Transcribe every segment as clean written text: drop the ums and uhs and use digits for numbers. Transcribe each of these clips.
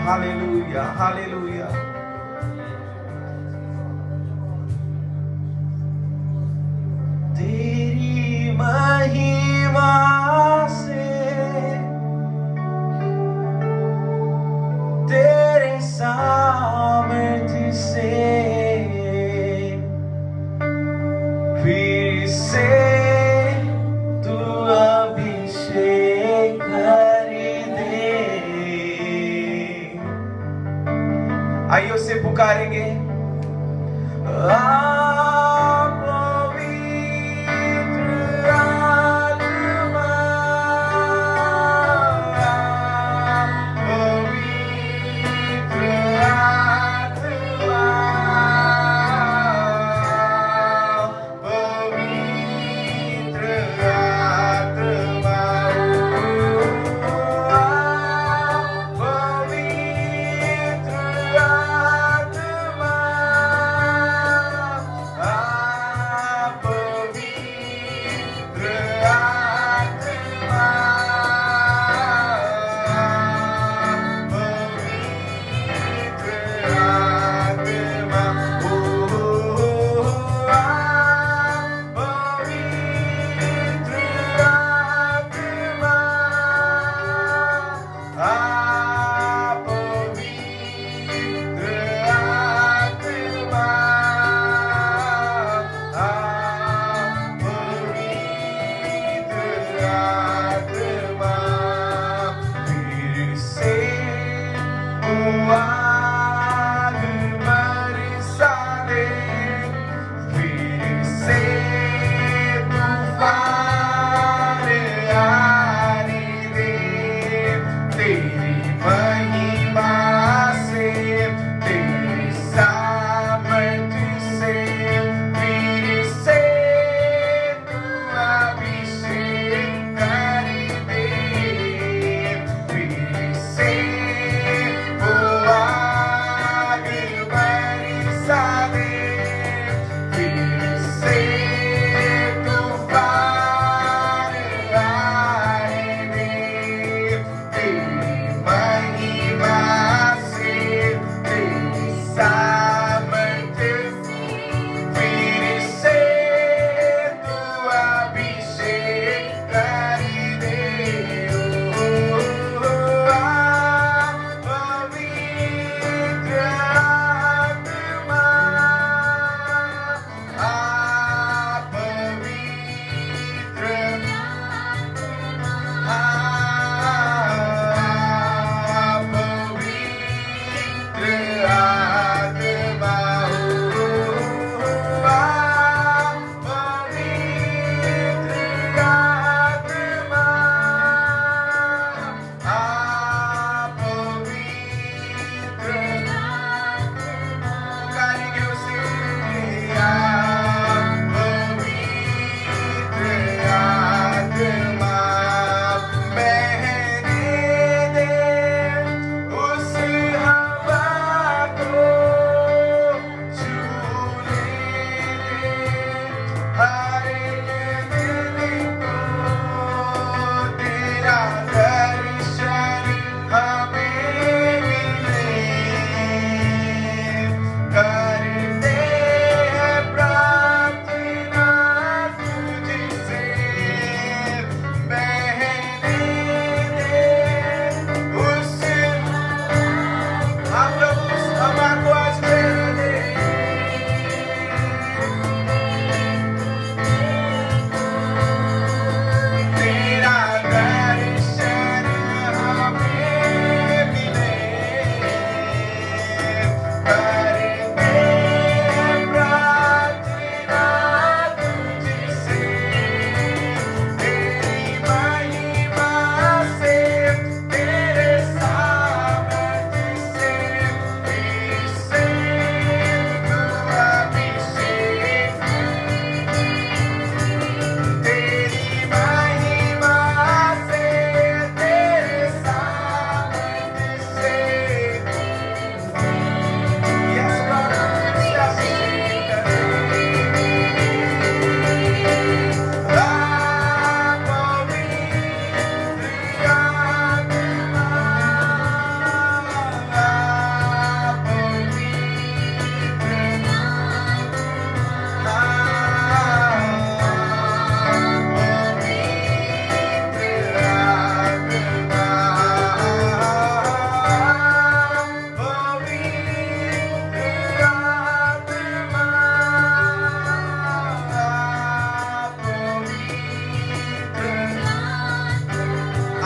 Hallelujah, hallelujah. तेरी महिमा से, तेरे सामर्थ्य से फिर से तू अभिषेक कर दे। आइए उसे पुकारेंगे।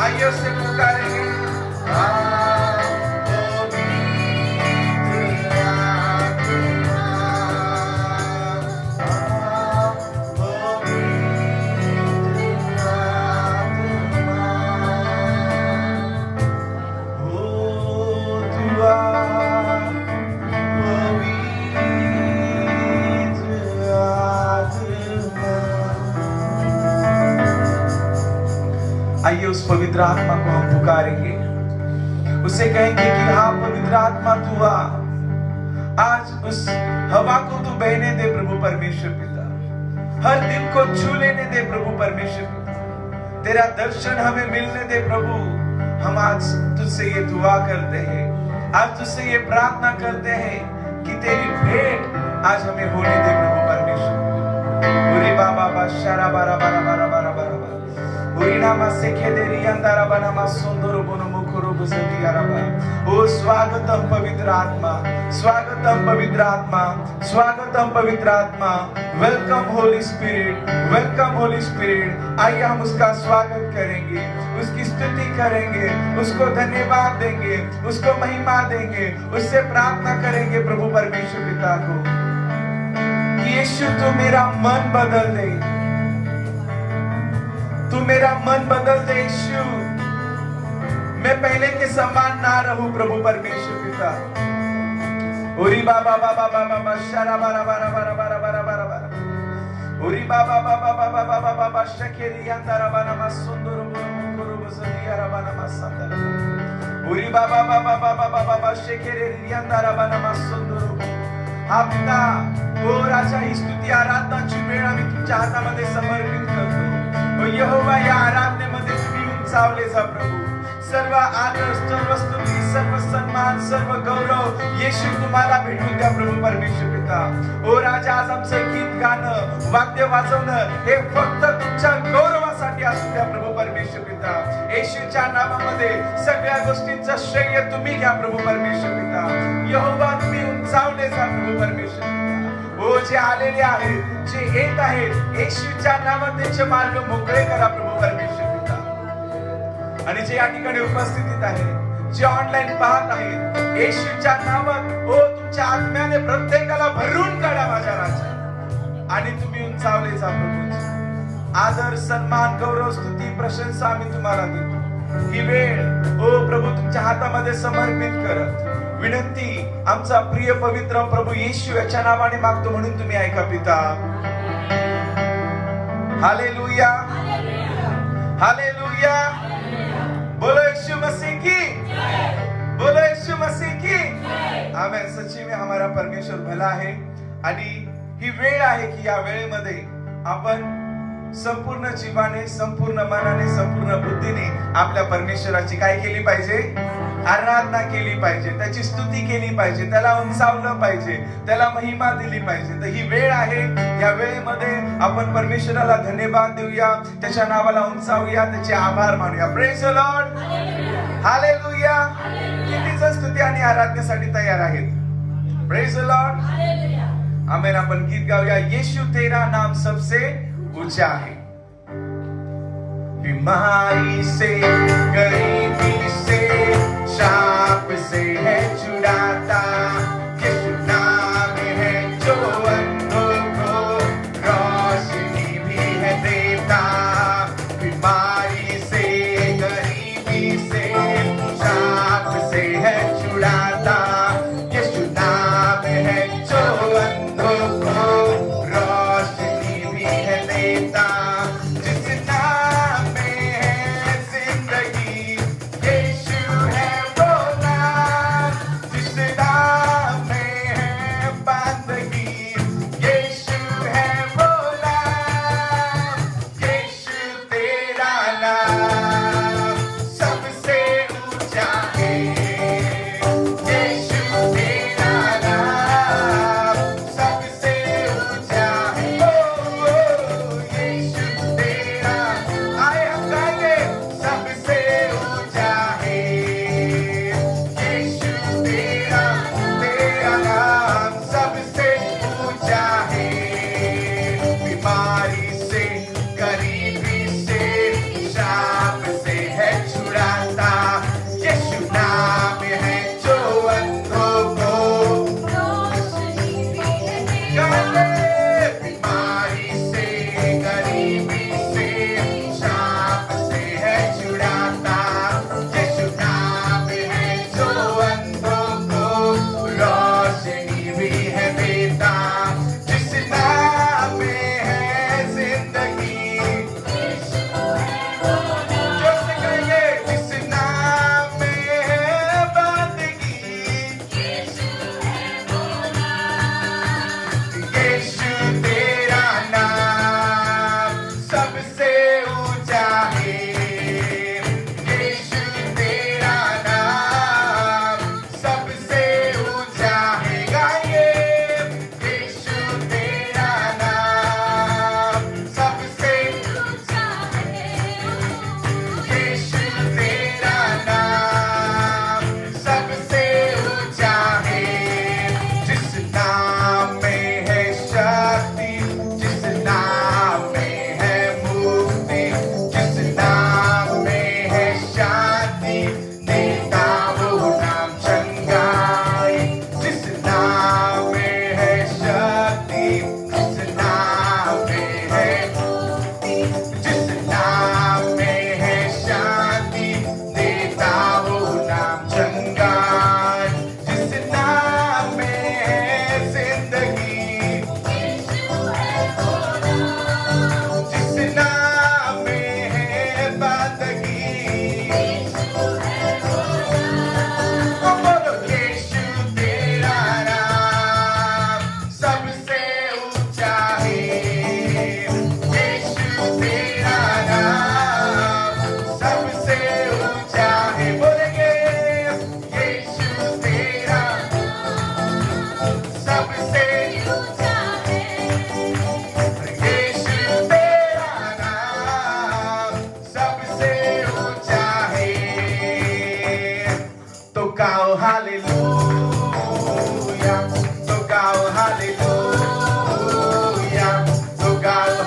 आइए उससे पुकारेंगे। आइए उस पवित्र आत्मा को हम पुकारेंगे, उसे कहेंगे कि हाँ पवित्र आत्मा तू आ, आज उस हवा को तू बहने दे प्रभु परमेश्वर पिता, हर दिल को छू लेने दे प्रभु परमेश्वर पिता, तेरा दर्शन हमें मिलने दे प्रभु। हम आज तुझसे ये दुआ करते हैं, आज तुझसे ये प्रार्थना करते हैं कि तेरी भेंट आज हमें होने दे प्रभु परमेश्वर। उरी बाबा बा शरा बारा बारा बारा बारा बारा ओ स्वागतम पवित्र आत्मा, स्वागतम पवित्र आत्मा, स्वागतम पवित्र आत्मा। Welcome Holy spirit, welcome Holy spirit. आइए हम उसका स्वागत करेंगे, उसकी स्तुति करेंगे, उसको धन्यवाद देंगे, उसको महिमा देंगे, उससे प्रार्थना करेंगे प्रभु परमेश्वर पिता को कि यीशु तू मेरा मन बदल दे, तू मेरा मन बदल दे यीशु। मैं पहले के समान ना रहूं प्रभु परमेश्वर पिता। ओरी बाबा बाबा बाबा बाबा शरा बारा बारा बारा बारा बारा बारा बारा ओरी बाबा बाबा बाबा बाबा बाबा शकेरी अंतरा बाना मा सुंदर मुकुरु बसदिया रबाना मा संदर ओरी बाबा बाबा बाबा बाबा शकेरी अंतरा बाना मा सुंदर। हा पिता, ओ राजा, ही स्तुती आराधनाची वेळ आम्ही तुमच्या हातामध्ये समर्पित करतो। यहोवा या आराधनेमध्ये तुम्ही उंचावले जा प्रभू। सर्व आदर, सर्व स्तुती, सर्व सन्मान, सर्व गौरव येशू तुम्हाला भेटून द्या प्रभू परमेश्वर पिता। ओ राजा, आज आमचं गीत गाणं, वाद्य वाजवणं हे फक्त तुमच्या गौरवासाठी असू द्या प्रभू परमेश्वर पिता। येशूच्या नावामध्ये सगळ्या गोष्टींचं श्रेय तुम्ही घ्या प्रभू परमेश्वर पिता। यहोवा तुम्ही उंचावले जा प्रभू परमेश्वर पिता। ओ जे आलेले आहेत, जे येत आहेत, येशूच्या नावात त्यांचे मार्ग मोकळे करा प्रभू परमेश्वर पिता। आणि जे या ठिकाणी उपस्थित आहेत, जे ऑनलाईन पाहत आहेत, येशूच्या नावात ओ तुमच्या आत्म्याने प्रत्येकाला भरून काढा माझ्या राजा। आणि तुम्ही उंचावले जा प्रभू। आदर, सन्मान, गौरव, स्तुती, प्रशंसा आम्ही तुम्हाला देतो। ही वेळ ओ प्रभू तुमच्या हातामध्ये समर्पित करत विनंती आमचा प्रिय पवित्र प्रभू येशू याच्या नावाने मागतो, म्हणून तुम्ही ऐका पिता। Hallelujah, hallelujah. बोलो यीशु मसीह की, बोलो यीशु मसीह की आमेन। सच्ची में हमारा परमेश्वर भला है आणि ही वेळ आहे की या वेळेमध्ये आपण संपूर्ण जीवाने, संपूर्ण मनाने, संपूर्ण बुद्धीने आपल्या परमेश्वराची काय केली पाहिजे? आराधना केली पाहिजे, त्याची स्तुती केली पाहिजे, त्याला उंचावलं पाहिजे, त्याला महिमा दिली पाहिजे। तर ही वेळ आहे, या वेळेमध्ये आपण परमेश्वराला धन्यवाद देऊया, त्याच्या नावाला उंचावूया, त्याचे आभार मानूया। Praise the Lord, hallelujah. किती जण स्तुती आणि आराधनेसाठी तयार आहेत? प्रेज द लॉर्ड, आमेन। आपण गीत गाऊया, येशू तेरा नाम सबसे ऊंचा है। बीमारी से, गरीबी से, शाप से है छुड़ाता, यीशु नाम है जो अंधों को रोशनी भी है देता। बीमारी से, गरीबी से, शाप से है छुड़ाता, यीशु नाम है जो अंधों को रोशनी भी है देता। जिस नाम में है जिंदगी, यीशु है वो नाम। जिस नाम में है बंदगी, यीशु है वो नाम। यीशु तेरा नाम सबसे ऊंचा है। यीशु तेरा नाम सबसे ऊंचा है। ओ यीशु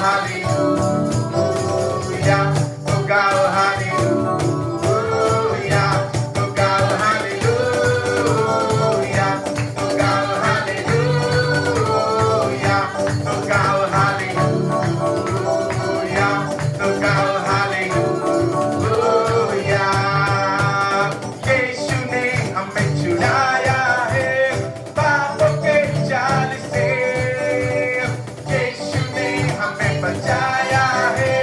हालेलुया, तो गाओ हालेलुया, तो गाओ हालेलुया, तो गाओ हालेलुया, तो गाओ हालेलुया, तो गाओ हालेलुया। यीशु ने हमें छुड़ाया है पापों के जाल से, यीशु ने हमें बचाया है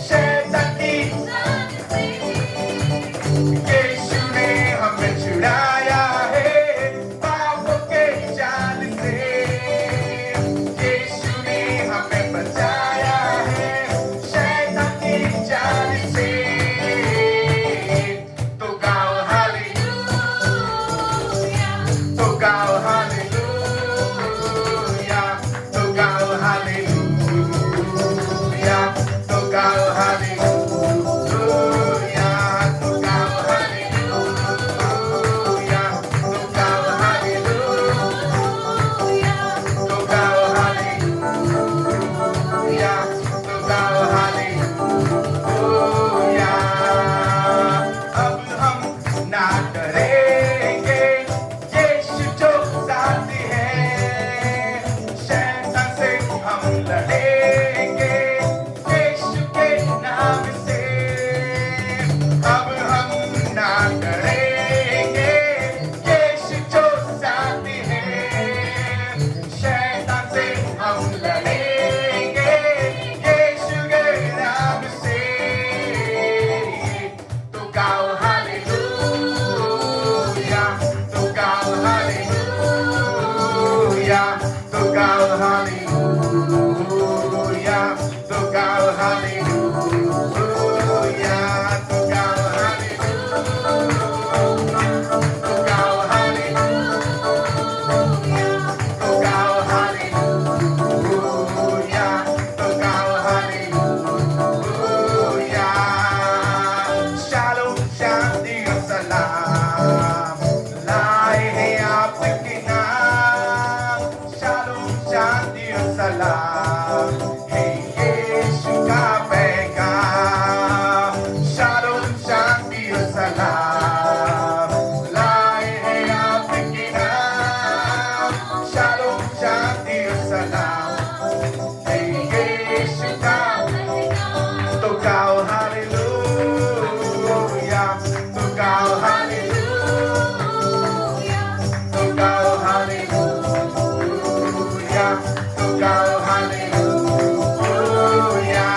शैतान की, यीशु ने हमें छुड़ाया है पापों के जाल से, यीशु ने हमें बचाया है शैतान की जाल से। तो गाओ हालेलुया, तो गाओ हालेलुया, तो गाओ हालेलुया, तो गाओ हालेलुया, तो गाओ हालेलुया, तो गाओ हालेलुया, तो गाओ हालेलुया, तो गाओ हालेलुया। अब हम ना डरेंगे, यीशु जो साथ है, शैतान से हम लड़ेंगे यीशु के नाम से। अब हम ना डरेंगे, यीशु जो साथ है, शैतान से हम लड़ेंगे यीशु के नाम से। तो गाओ हालेलुया, तो गाओ हालेलुया, तो गाओ हालेलुया, तो गाओ हालेलुया, तो गाओ हालेलुया, तो गाओ हालेलुया, तो गाओ हालेलुया। शालोम, शांति और सलाम लाए हैं आपके नाम, शालोम, शांति और सलाम है यीशु का पैगाम, शालोम, शांति और सलाम लाए हैं आपके नाम, शालोम, शांति और सलाम है यीशु का। तो गाओ हालेलुया, तो गाओ हालेलुया, तो गाओ हालेलुया, तो गाओ हालेलुया,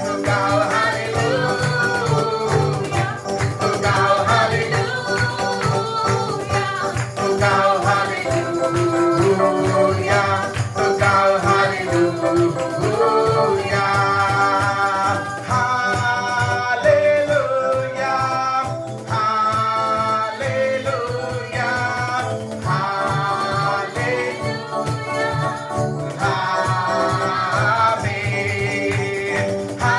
तो गाओ हालेलुया, तो गाओ हालेलुया, तो गाओ हालेलुया, तो गाओ हालेलुया। हालेलुया, हालेलुया, हालेलुया, आमीन। हालेलुया,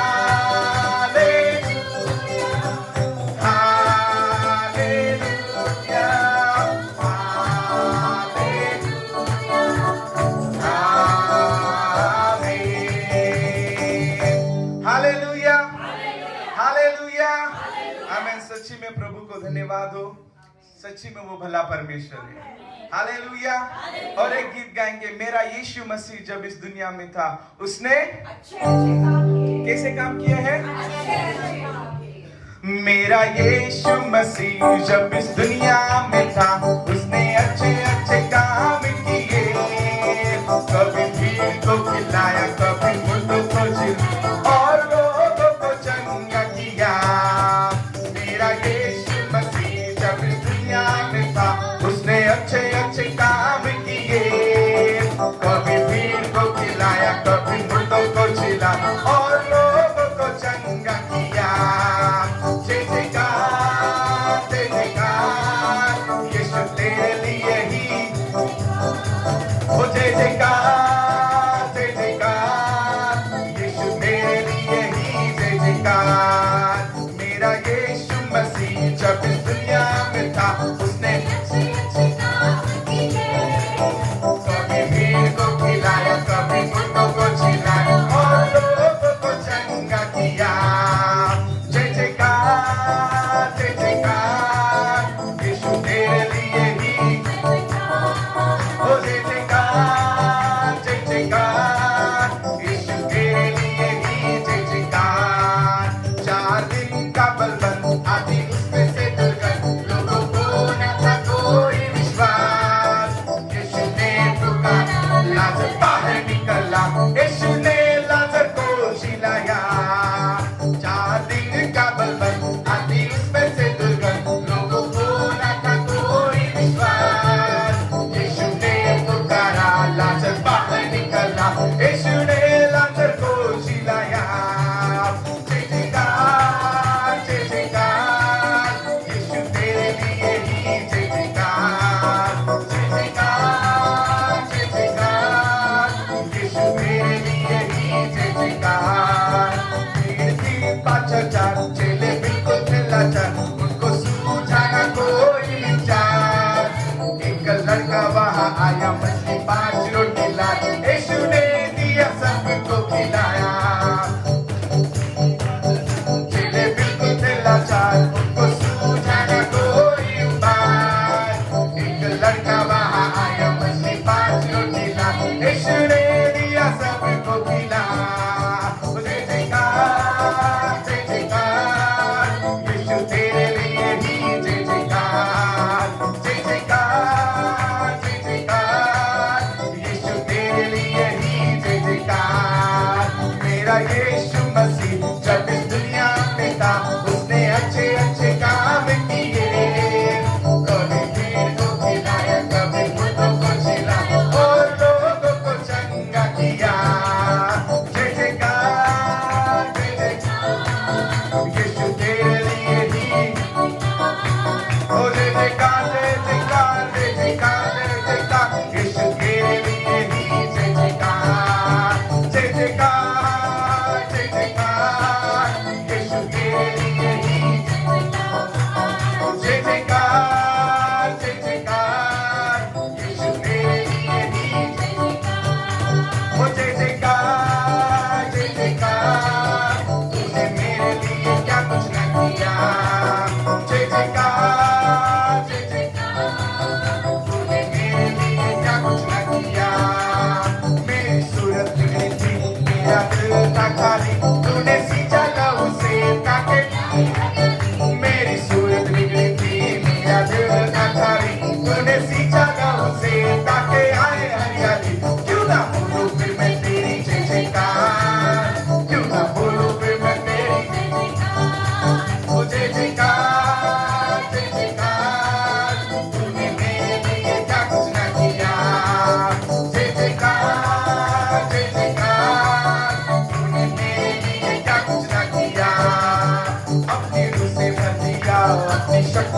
हालेलुया, हालेलुया, आमीन। हालेलुया, हालेलुया, आमीन। सच्ची में प्रभु को धन्यवाद हो, सच्ची में वो भला परमेश्वर है। हालेलुया। और एक गीत गाएंगे, मेरा यीशु मसीह जब इस दुनिया में था उसने कैसे काम किया है। मेरा यीशु मसीह जब इस दुनिया में था उसने अच्छे अच्छे काम किए, कभी भीड़ को खिलाया, कभी मुर्दों को जिलाया और लोगों को चंगा किया। मेरा यीशु मसीह जब इस दुनिया में था उसने अच्छे अच्छे काम किए, कभी भीड़ को खिलाया, कभी मुर्दों को जिलाया और लोगों को चंगा किया। जय जयकार, यीशु तेरा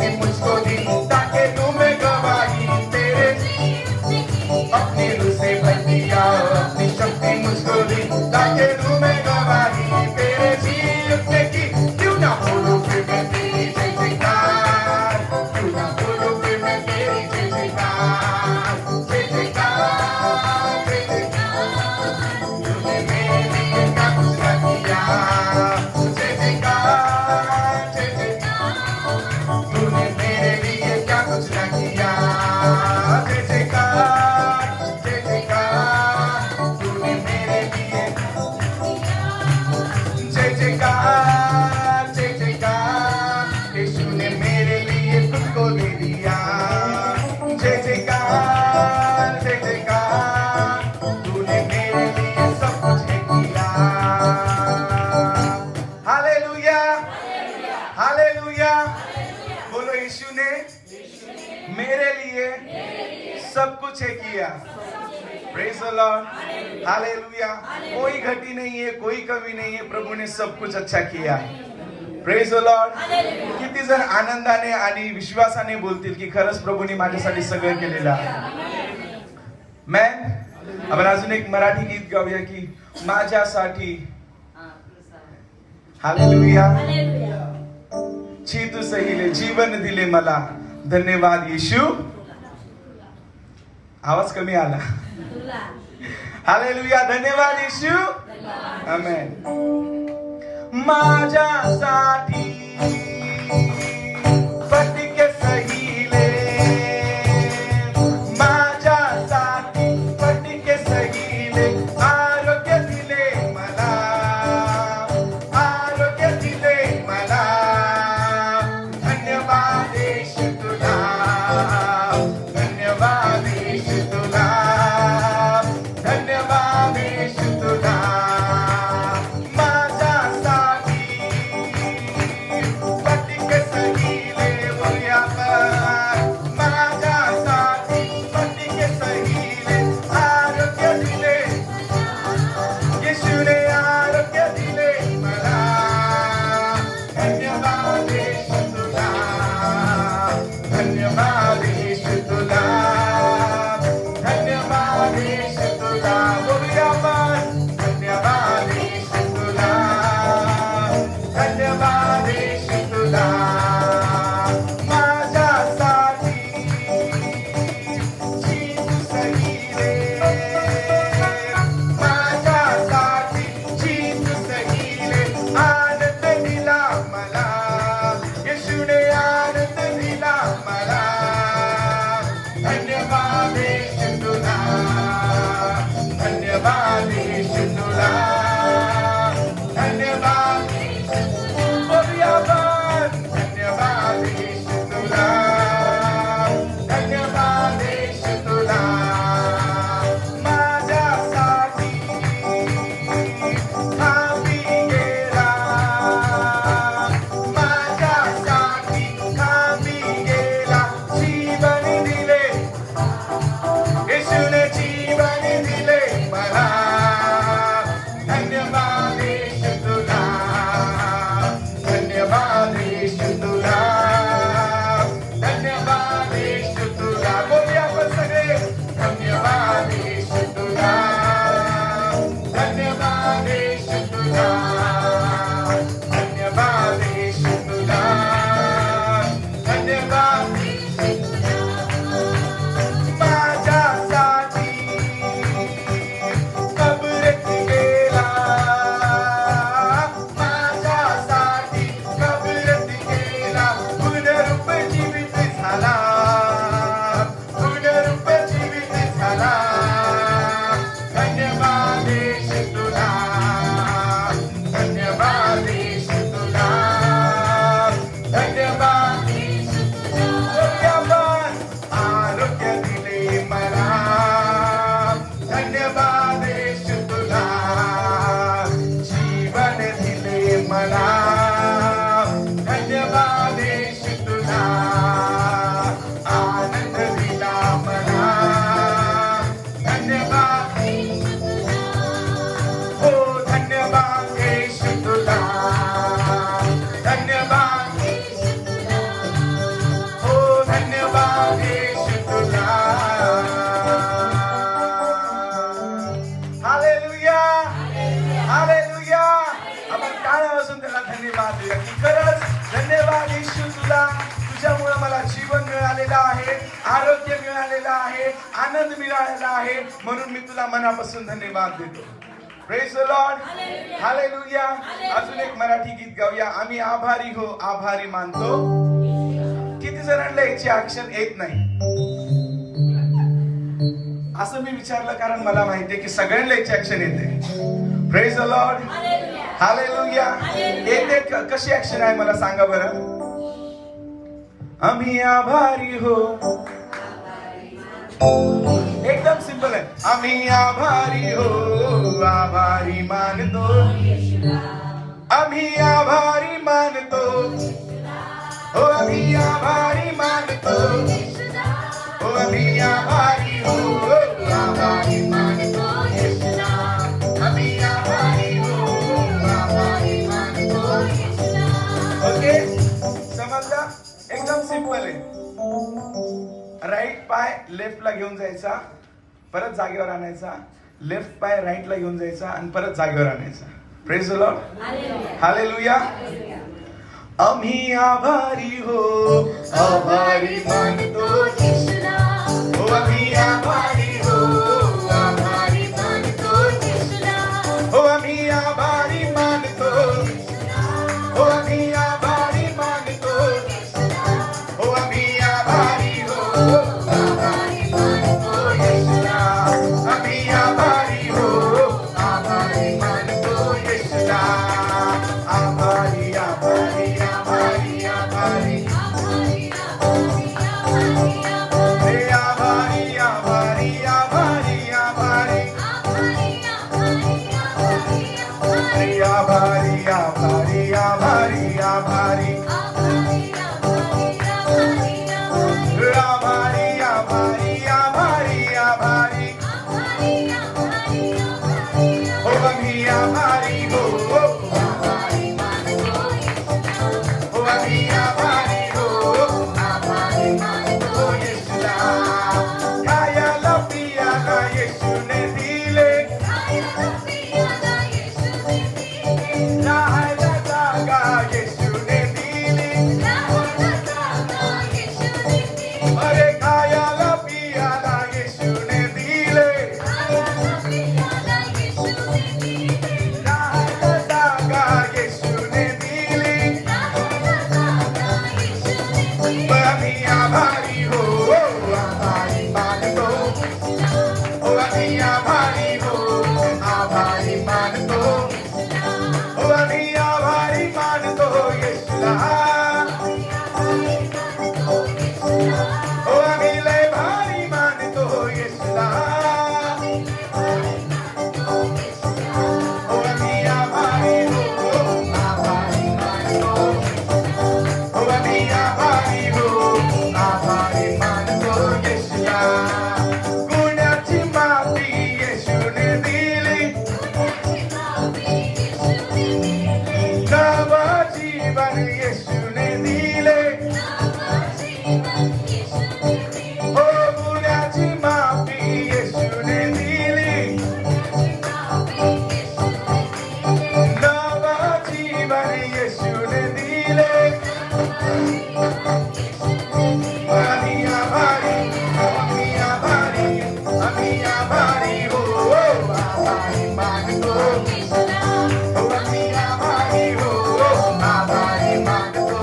शक्ति मुझको दी ताकि तू मैं गवाही तेरे अपनी रूह से भर दिया अपनी शक्ति मुझको दी ताकि तू मैं गवाही तेरे जीने की क्यों ना बोलूं फिर मैं तेरी जय जयकार क्यों ना बोलूं फिर मैं तेरी जय जयकार जय जयकार जय जयकार तूने मेरे लिए क्या कुछ ना किया जय जयकार जय जयकार तूने मेरे लिए क्या कुछ ना किया जय जयकार जय जयकार तूने मेरे लिए जय जयकार जय जयकार यीशु ने मेरे लिए खुद को दे दिया जय जयकार जय जयकार तूने मेरे लिए सब कुछ है किया हालेलुया हालेलुया बोलो यीशु ने मेरे लिए सब कुछ है किया प्रेज द लॉर्ड हालेलुया कोई घटी नहीं है कोई कमी नहीं है प्रभू ने सब कुछ अच्छा किया प्रेज द लॉर्ड किती जण आनंदाने आणि विश्वासाने बोलतील की खरंच प्रभूने माझ्यासाठी सगळं केलेलं आहे मॅन आपण अजून एक मराठी गीत गाऊया की माझ्यासाठी हालेलुया छी तू सहिले जीवन दिले मला धन्यवाद येशू आवाज कमी आला हालेलुया धन्यवाद येशू आमेन माझ्यासाठी फटके सहिले माझ्यासाठी फटके सहिले आरोग्य दिले मला आरोग्य दिले मला धन्यवाद येशू तुला धन्यवाद येशू तुला धन्यवाद येशू तुला माझ्यासाठी आरोग्य मिळालेलं आहे, आनंद मिळालेला आहे, म्हणून मी तुला मनापासून धन्यवाद देतो. Praise the Lord, hallelujah. अजून एक मराठी गीत गाऊया. आम्ही आभारी हो, आभारी मानतो. किती जणांना याची ऍक्शन येत नाही? असं मी विचारलं कारण मला माहितीये की सगळ्यांना याची ऍक्शन येते. Praise the Lord, hallelujah. येते कशी ऍक्शन आहे मला सांगा बरं. आम्ही आभारी हो, एकदम सिंपल आहे. आम्ही आभारी हो, आभारी मानतो. आम्ही आभारी मानतो. हो आम्ही आभारी मानतो. हो आम्ही आभारी हो, आभारी मानतो. आम्ही आभारी हो, आभारी मानतो. ओके, समजलं? एकदम सिंपल आहे. राईट पाय लेफ्टला घेऊन जायचा, परत जागेवर आणायचा. लेफ्ट पाय राईटला घेऊन जायचा आणि परत जागेवर आणायचा. Praise the Lord, hallelujah. आम्ही आभारी हो, आभारी मानतो. हो आम्ही आभारी हो, आभारी मानतो. हो आम्ही आभारी मानतो. हो आम्ही आभारी मानतो. हो आम्ही आभारी हो, आभारी मानतो. येशूला आम्ही आभारी हो, आभारी मानतो. येशूला आभारी, आभारी, आभारी, आभारी. हे आभारी, आभारी, आभारी, आभारी. हे आभारी, आभारी, आभारी, आभारी. आभारी, आभारी, आभारी, आभारी. हो आम्ही आभारी हो, आभारी मानतो. हो आम्ही आभारी हो, आभारी मानतो. येशूला खायला पियाला येशूने दिले, राहायला जागा येशूने दिली. अरे खायला पियाला येशूने दिले, राहायला जागा येशूने दिली. आम्ही आभारी हो, आभारी मानतो. हो आम्ही आभारी हो, आभारी मानतो. हो आम्ही आभारी मानतो. येशूला हो आम्ही लय भारी मानतो. येशूला हो आम्ही आभारी हो, आभारी मानतो. हो आम्ही आभारी हो, आभारी मानतो. येशूला गुन्ह्याची माफी येशूने दिली, नवं जीवन येशूने दिले. हो गुन्ह्याची माफी येशूने दिली, नवं जीवन येशूने दिले. आम्ही आभारी, आम्ही आभारी, आम्ही आभारी हो, आभारी मानतो. हो आम्ही आभारी हो, आभारी मानतो.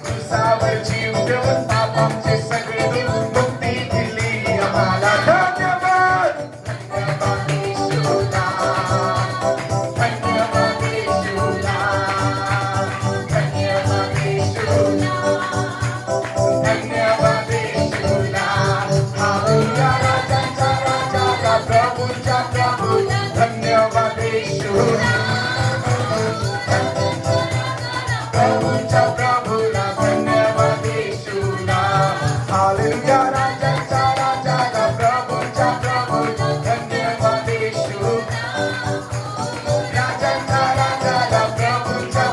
क्रुसावर जीव देऊन पापांचे सगळे दूर मुक्ती दिली आम्हाला. धन्यवाद धन्यवाद येशूला, धन्यवाद येशूला, धन्यवाद येशूला, धन्यवाद येशूला. हालेलुया राजांचा राजा, प्रभूंचा प्रभू, धन्यवाद येशूला. प्रभूंचा प्रभूला धन्यवाद येशूला. हालेलुया राजांचा राजा, प्रभूंचा प्रभू, धन्यवाद येशूला. राजांचा राजा, प्रभूंचा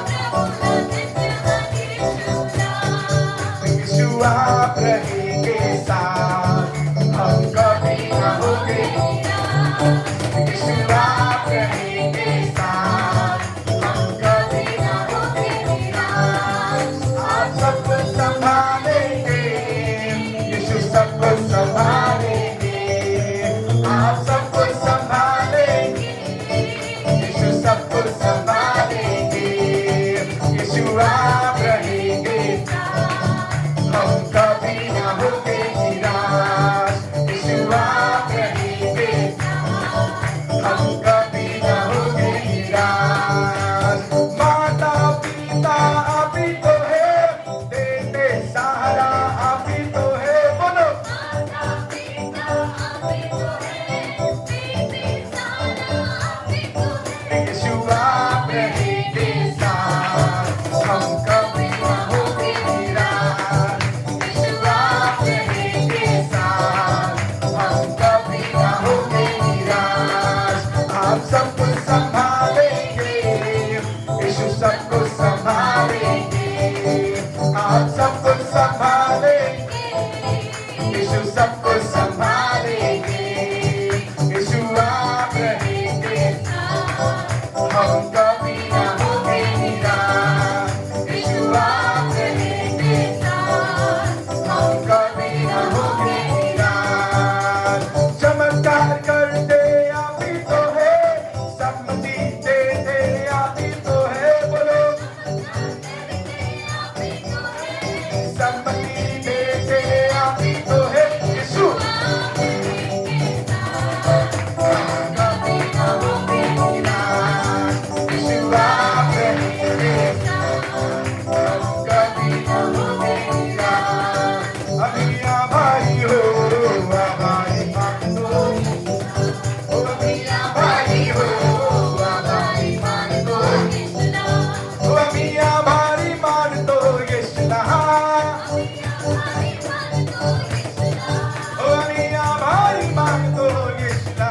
यीशु आप रहेंगे साथ, हम कभी न होंगे. यीशु आप रहेंगे साथ, हम कभी न होंगे निराश. आप सब कुछ संभालेंगे, यीशु सब कुछ संभालेंगे. आप सब कुछ संभालेंगे, यीशु सब कुछ संभालेंगे. यीशु आप रहेंगे, हम कभी न होंगे निराश. यीशु आप रहेंगे, हम कभी न होंगे निराश. माता पिता आप ही तो है, देते सहारा आप ही तो है. बोलो यीशु आप रहेंगे साथ, हम कभी न होंगे निराश. यीशु आप रहेंगे साथ, हम कभी न होंगे निराश. आप सब कुछ संभालेंगे, यीशु सब कुछ संभालेंगे. आप सब कुछ संभालेंगे, यीशु सब कुछ संभालेंगे. यीशु आप रहेंगे, हम कभी न होंगे निराश. यीशु आप रहेंगे, हम कभी न होंगे निराश. चमत्कार करते आप ही तो है, सम्मति देते आप ही तो है. बोलो सम्मति देते आप ही तो है. यीशु कभी न होंगे निराश. यीशु आप रहेंगे, हम कभी न होंगे निराश. अभी आभारी हो, आभारी मान दो. ओ अभी आभारी हो, आभारी मान दो. ओ अभी आभारी मान दो यीशुला. ओ अभी आभारी मान दो यीशुला.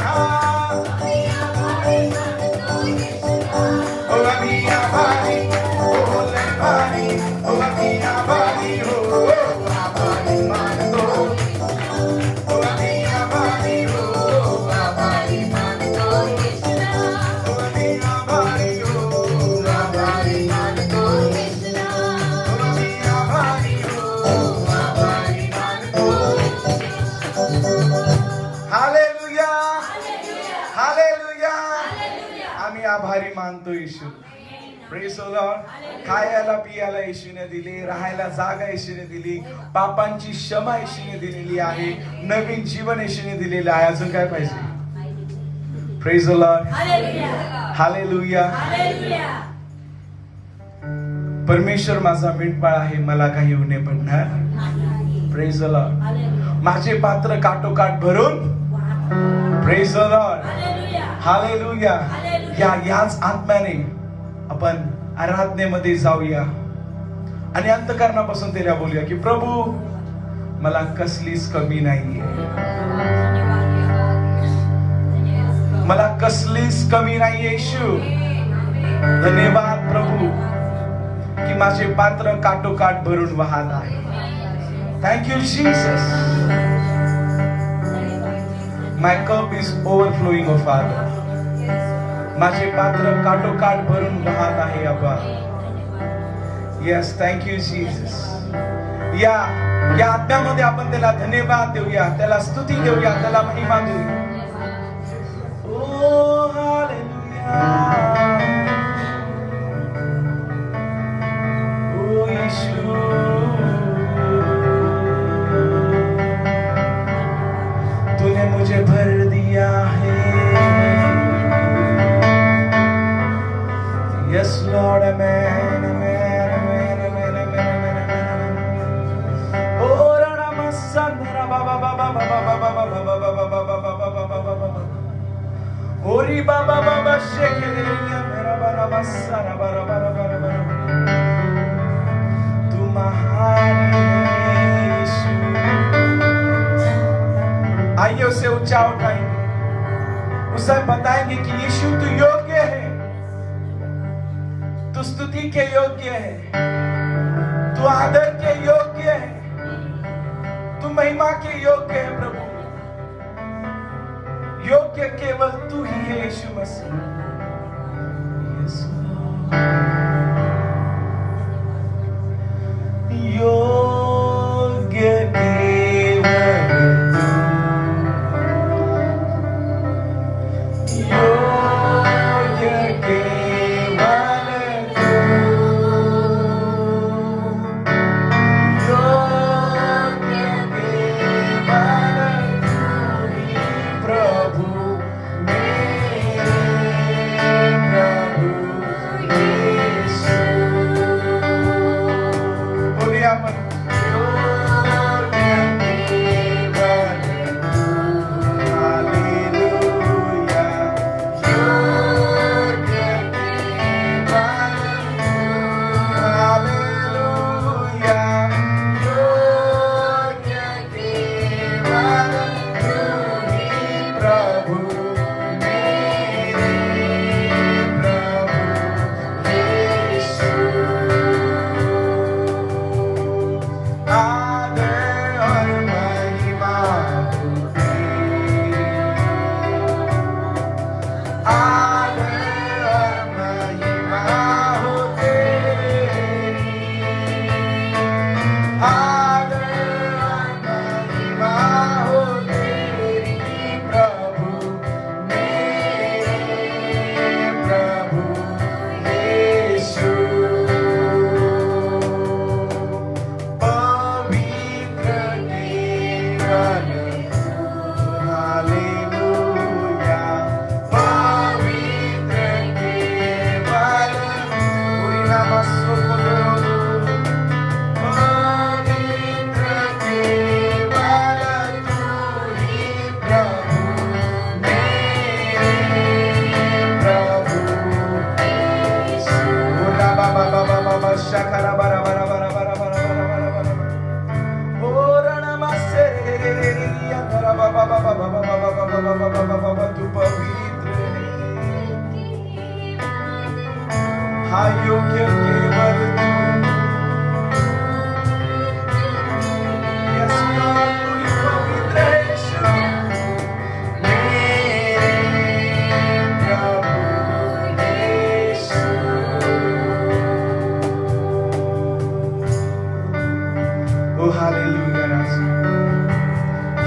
ओ अभी आभारी, ओ बोले भारी, ओ अभी आभारी हो, आभारी मान दो. ओ अभी आभारी हो, आभारी मान दो. ओ अभी आभारी हो, आभारी मान दो. ओ अभी आभारी हो, आभारी मान दो. Hallelujah hallelujah. आम्ही आभारी मानतो येशू. Praise the Lord. खायला पियाला येशूने दिले, राहायला जागा येशूने दिली, पापांची क्षमा येशूने दिलेली आहे, नवीन जीवन येशूने दिलेलं आहे. अजून काय पाहिजे? Praise the Lord. हालेलुया. परमेश्वर माझा मीठपाळ आहे, मला काही उणे पडणार. Praise the Lord. माझे पात्र काटोकाट भरून. Praise the Lord. हालेलुया. याच आत्म्याने आपण आराधनेमध्ये जाऊया आणि अंतःकरणापासून त्याला बोलूया की प्रभू मला कसलीच कमी नाहीये, मला कसलीच कमी नाहीये. येशू धन्यवाद प्रभू की माझे पात्र काटोकाट भरून वाहत आहे. Thank you Jesus. My cup is overflowing o father. माझे पात्र काटोकाट भरून वाहत आहे अब्बा. Yes, thank you Jesus. या आत्म्यामध्ये आपण त्याला धन्यवाद देऊया, त्याला स्तुती देऊया, त्याला महिमा देऊया. ओ हालेलुया. यीशु तूने मुझे भर दिया है Yes Lord amen amen amen amen amen amen amen Oh rana masandra baba baba baba baba baba baba baba baba Ori baba baba shekeleria mera bara masara bara bara bara bara Tu महान यीशु आइए उसे ऊंचा उठाएंगे उसे बताएंगे कि यीशु तू योग्य है तू स्तुति के योग्य है तू आदर के योग्य है तू महिमा के योग्य है प्रभु योग्य केवल तू ही है यीशु मसीह योग्य केवल तू योग्य केवल तू योग्य केवल तू ही प्रभु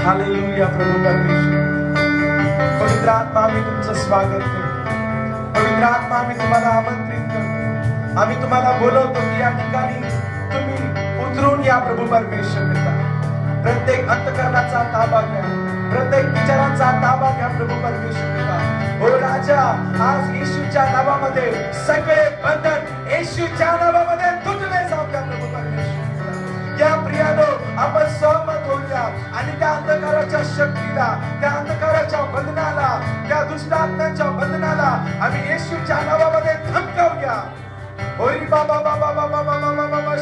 हालेलुया प्रभु परमेश्वर पवित्र आत्मा आम्ही तुमचं स्वागत करतो पवित्र आत्मा आम्ही तुम्हाला आमंत्रित करतो आम्ही तुम्हाला बोलवतो की या ठिकाणी तुम्ही उतरून या प्रभू परमेश्वर पिता प्रत्येक अंतःकरणाचा ताबा घ्या प्रत्येक विचारांचा ताबा घ्या प्रभू परमेश्वर पिता ओ राजा आज येशूच्या नावामध्ये सगळे बंधन येशूच्या नावामध्ये तुटले जाऊ द्या प्रभू परमेश्वर त्या प्रियानो आपण सहमत होऊया आणि त्या अंधकाराच्या शक्तीला त्या अंधकाराच्या बंधनाला त्या दुष्ट आत्म्यांच्या बंधनाला आम्ही येशूच्या नावामध्ये धमकावूया ओरी बाबा बाबा बाबा बाबा बाबा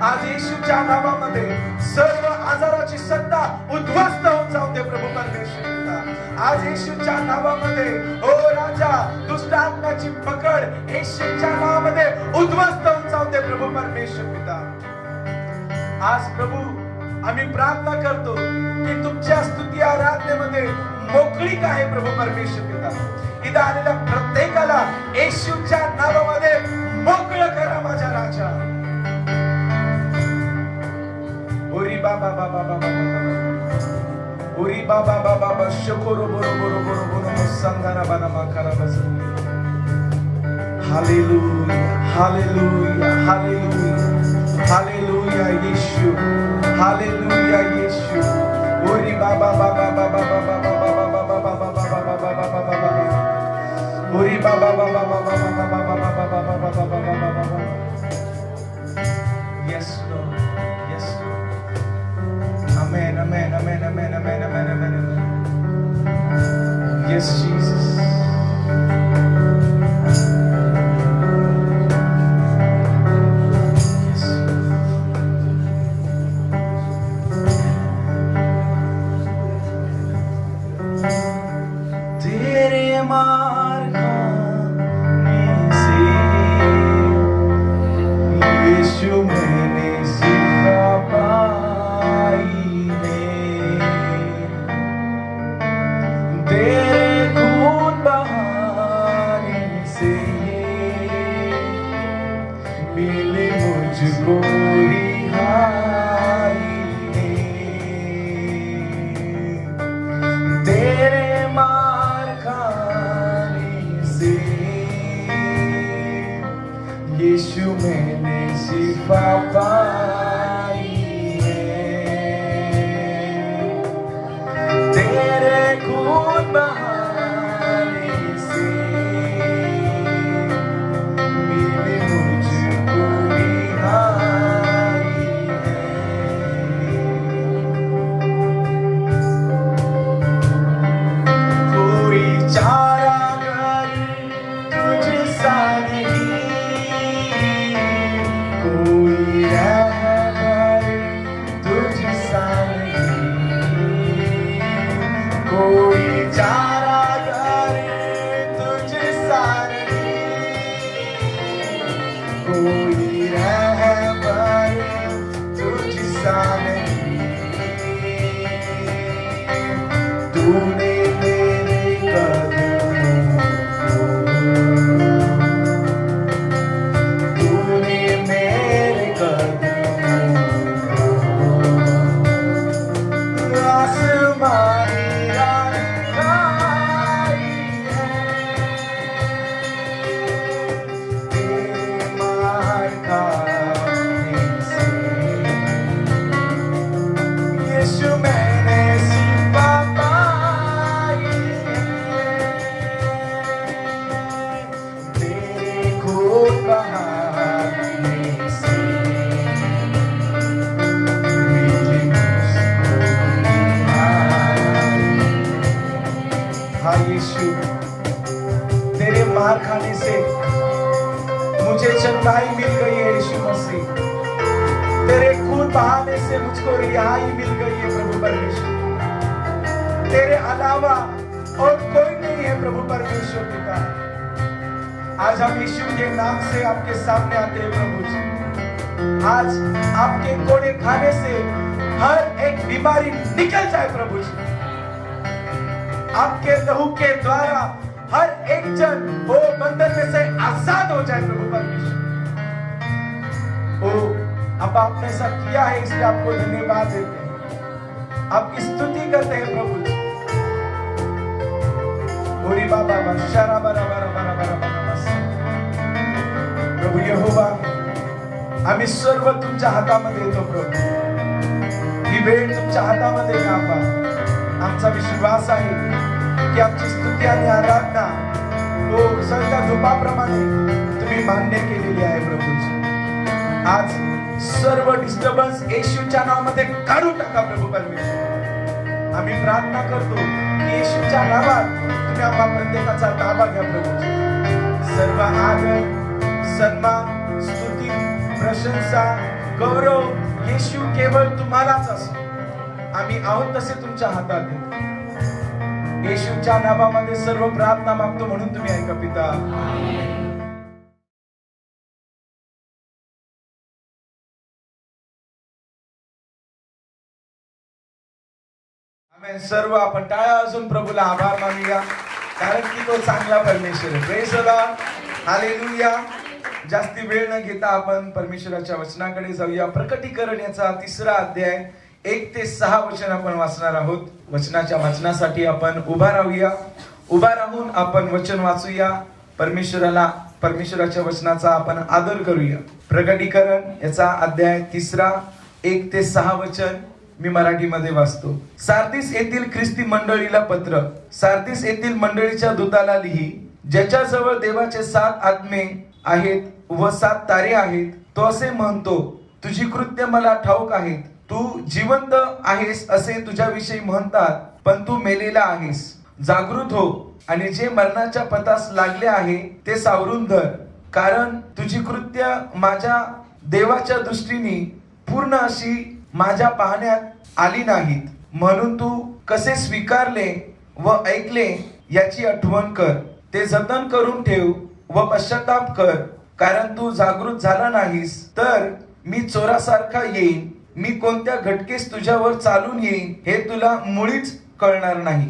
आज येशूच्या नावामध्ये सर्व आजाराची सत्ता उद्ध्वस्त होऊन जाऊ दे प्रभू परमेश्वर आज येशूच्या नावामध्ये ओ राजा दुष्ट आत्म्याची पकड येशूच्या नावामध्ये उद्ध्वस्त होऊन जाऊ दे प्रभू परमेश्वर पिता आज प्रभू आम्ही प्रार्थना करतो की तुमच्या स्तुती आराधनेमध्ये मोकळीक आहे प्रभू परमेश्वर पिता इथं आलेल्या प्रत्येकाला येशूच्या नावामध्ये मोकळं करा माझ्या राजा ओरी बाबा बाबा बाबा ओरी बाबा बाबा बशकोरो बोरो बोरो बोरो बोरो संगारा बाना माकारा बस हालेलुया, हालेलुया, हालेलुया, हालेलुया यीशु, हालेलुया यीशु। ओरी बाबा बाबा बाबा बाबा बाबा बाबा बाबा बाबा बाबा बाबा बाबा ओरी बाबा बाबा बाबा बाबा बाबा बाबा बाबा बाबा बाबा। Yes Lord, yes Lord. Amen, amen, amen, amen, amen, amen, amen, amen. Yes Jesus. यीशु मैंने शिफा पाई है, तेरे खून बहाने से मिली मुझको रिहाई है। कोई चारा कर तुझसा नहीं, कोई रहबर तुझसा नहीं, कोई चारागर तुझसा नहीं, कोई रहबर तुझसा नहीं। तूने मेरे कदमों को, तूने मेरे कदमों को आसमानी राह गाई है, तेरे मार खाने से यीशु मैंने शिफा पाई है, तेरे खून बहाने से मिली मुझको रिहाई। हाँ यीशु, तेरे मार खाने से मुझे चंगाई मिल गई है यीशु मसीह, तेरे खून बहाने से मुझको रिहाई मिल गई है प्रभु परमेश्वर। तेरे अलावा और कोई नहीं है प्रभु परमेश्वर पिता। आज हम यीशु के नाम से आपके सामने आते हैं प्रभु जी। आज आपके कोड़े खाने से हर एक बीमारी निकल जाए प्रभु जी। आपके लहू के द्वारा हर एक जन वो बंधन में से आजाद हो जाए प्रभु परमेश्वर। ओ अब आपने ऐसा किया है, इसलिए आपको धन्यवाद देते हैं, आपकी स्तुति करते हैं प्रभु जी। ओरी बाबा शरा बरा बरा बरा बरा बरा। प्रभु यहोवा, आम्ही सर्व तुमच्या हातामध्ये येतो प्रभू। ही वेळ तुमच्या हातामध्ये आपा। आमचा विश्वास आहे की आमची स्तुती आणि आराधना हो सगळ्या धुपाप्रमाणे तुम्ही मान्य केलेली आहे प्रभूजी। आज सर्व डिस्टर्बन्स येशूच्या नावामध्ये काढून टाका प्रभू परमेश्वर। आम्ही प्रार्थना करतो की येशूच्या नावात तुम्ही आम्हा प्रत्येकाचा ताबा घ्या प्रभूजी। सर्व आदर, सन्मान, स्तुती, प्रशंसा, गौरव येशू केवळ तुम्हालाच असो। आम्ही आहोत तसे तुमच्या हातात देतो। येशूच्या नावामध्ये सर्व प्रार्थना मागतो म्हणून तुम्ही ऐका पिता। आमेन। सर्व आपण टाळ्या वाजवून प्रभूला आभार मानूया, कारण की तो चांगला परमेश्वर आहे। Praise the Lord, hallelujah. जास्ती वेळ न घेता आपण परमेश्वराच्या वचनाकडे जाऊया। प्रकटीकरण याचा 3रा अध्याय 1 ते 6 वचन आपण वाचणार आहोत। वचनाच्या वाचनासाठी आपण उभा राहूया। उभा राहून आपण वचन वाचूया। परमेश्वराला परमेश्वराच्या वचनाचा आपण आदर करूया. प्रकटीकरण याचा अध्याय 3 1 ते 6 वचन मी मराठीमध्ये वाचतो. सार्दिस येथील ख्रिस्ती मंडळीला पत्र. सार्दिस येथील मंडळीच्या दूताला लिही, ज्याच्याजवळ देवाचे 7 आत्मे आहेत व 7 तारे आहेत. तो असे म्हणतो, तुझी कृत्य मला ठाऊक आहेत. तू जिवंत आहेस असे तुझ्याविषयी म्हणतात, पण तू मेलेला आहेस. जागृत हो आणि जे मरणाच्या पथास लागले आहे ते सावरून धर, कारण तुझी कृत्य माझ्या देवाच्या दृष्टीने पूर्ण अशी माझ्या पाहण्यात आली नाहीत. म्हणून तू कसे स्वीकारले व ऐकले याची आठवण कर. ते जतन करून ठेव व पश्चाताप कर, कारण तू जागृत झाला नाहीस तर मी चोरासारखा येईन. मी कोणत्या घटकेस तुझ्यावर चालून येईन हे तुला मुळीच कळणार नाही.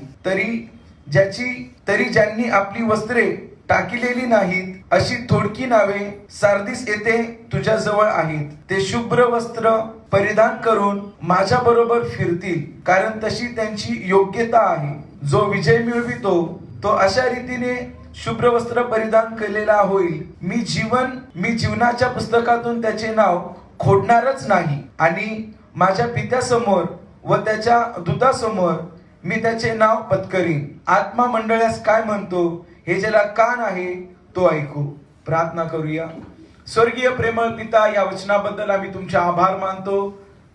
तरी ज्यांनी आपली वस्त्रे टाकिलेली नाहीत अशी थोडकी नावे सार्दिस येथे तुझ्याजवळ आहेत. ते शुभ्र वस्त्र परिधान करून माझ्या बरोबर फिरतील, कारण तशी त्यांची योग्यता आहे. जो विजय मिळवितो तो अशा रीतीने शुभ्र वस्त्र परिधान केलेला होईल. मी जीवनाच्या पुस्तकातून त्याचे नाव खोडणारच नाही आणि माझ्या पित्यासमोर व त्याच्या दूतासमोर मी त्याचे नाव पत्करीन. आत्मा मंडळास काय म्हणतो हे ज्याला कान आहे तो ऐकू. प्रार्थना करूया. स्वर्गीय प्रेमळ पिता, या वचनाबद्दल आम्ही तुमचे आभार मानतो.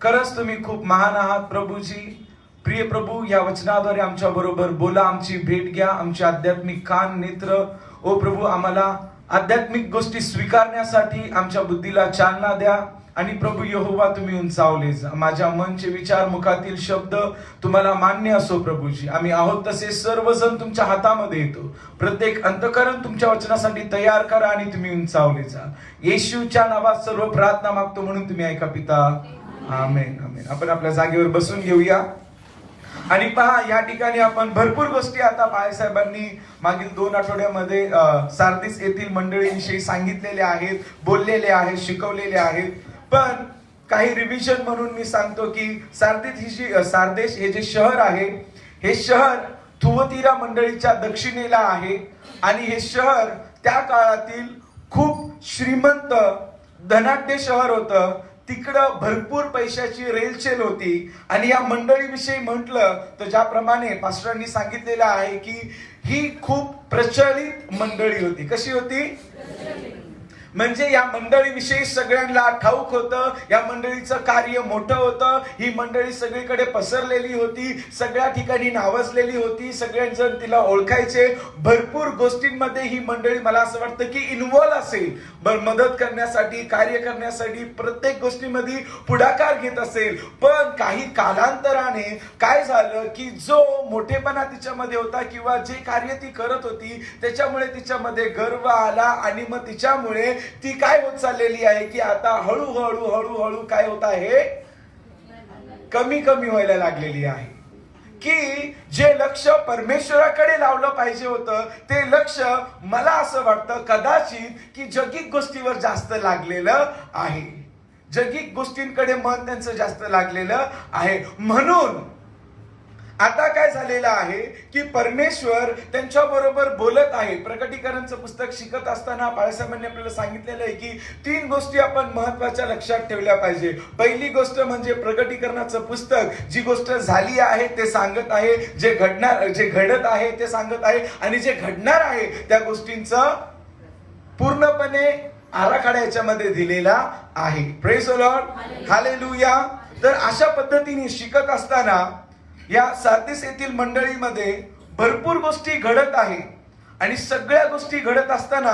खरंच तुम्ही खूप महान आहात प्रभूजी. प्रिय प्रभू, या वचनाद्वारे आमच्या बरोबर बोला, आमची भेट घ्या, आमचे आध्यात्मिक कान नेत्र ओ प्रभू आम्हाला आध्यात्मिक गोष्टी स्वीकारण्यासाठी आमच्या बुद्धीला चालना द्या. आणि प्रभू यहोवा तुम्ही उंचावले जा. माझ्या मनचे विचार, मुखातील शब्द तुम्हाला मान्य असो प्रभूजी. आम्ही आहोत तसे सर्वजण तुमच्या हातामध्ये येतो. प्रत्येक अंतःकरण तुमच्या वचनासाठी तयार करा आणि तुम्ही उंचावले जा. येशूच्या नावात सर्व प्रार्थना मागतो म्हणून तुम्ही ऐका पिता. आमेन आमेन. आपण आपल्या जागेवर बसून घेऊया. आणि पहा, या ठिकाणी आपण भरपूर गोष्टी आता बाळासाहेबांनी मागील 2 आठवड्यामध्ये सार्दिस येथील मंडळींविषयी सांगितलेले आहेत, बोललेले आहेत, शिकवलेले आहेत. पण काही रिव्हिजन म्हणून मी सांगतो की सार्देश हे जे शहर आहे, हे शहर थुवतीरा मंडळीच्या दक्षिणेला आहे. आणि हे शहर त्या काळातील खूप श्रीमंत धनाढ्य शहर होतं. तिकडं भरपूर पैशाची रेलचेल होती. आणि या मंडळीविषयी म्हटलं तर ज्याप्रमाणे पास्टरांनी सांगितलेलं आहे की ही खूप प्रचलित मंडळी होती. कशी होती? म्हणजे या मंडळीविषयी सगळ्यांना ठाऊक होतं. या मंडळीचं कार्य मोठं होतं. ही मंडळी सगळीकडे पसरलेली होती, सगळ्या ठिकाणी नावाजलेली होती, सगळेजण तिला ओळखायचे. भरपूर गोष्टींमध्ये ही मंडळी, मला असं वाटतं की इन्व्हॉल्व असेल, मदत करण्यासाठी, कार्य करण्यासाठी, प्रत्येक गोष्टीमध्ये पुढाकार घेत असेल. पण काही कालांतराने काय झालं की जो मोठेपणा तिच्यामध्ये होता किंवा जे कार्य ती करत होती त्याच्यामुळे तिच्यामध्ये गर्व आला. आणि मग तिच्यामुळे ती काय होत चाललेली आहे की आता हळूहळू हळूहळू काय होत आहे, कमी कमी व्हायला लागलेली आहे. की जे लक्ष परमेश्वराकडे लावलं पाहिजे होतं ते लक्ष, मला असं वाटतं कदाचित की जगिक गोष्टीवर जास्त लागलेलं आहे. जगिक गोष्टींकडे मन त्यांचं जास्त लागलेलं आहे. म्हणून आता काय झालेलं आहे की परमेश्वर त्यांच्या बरोबर बोलत आहे. प्रकटीकरणचं पुस्तक शिकत असताना बाळासाहेबांनी आपल्याला सांगितलेलं आहे की 3 गोष्टी आपण महत्वाच्या लक्षात ठेवल्या पाहिजे. पहिली गोष्ट म्हणजे प्रकटीकरणाचं पुस्तक जी गोष्ट झाली आहे ते सांगत आहे, जे घडत आहे ते सांगत आहे, आणि जे घडणार आहे त्या गोष्टींचं पूर्णपणे आराखडा याच्यामध्ये दिलेला आहे. Praise the Lord, hallelujah. तर अशा पद्धतीने शिकत असताना या सार्दिस येथील मंडळीमध्ये भरपूर गोष्टी घडत आहे. आणि सगळ्या गोष्टी घडत असताना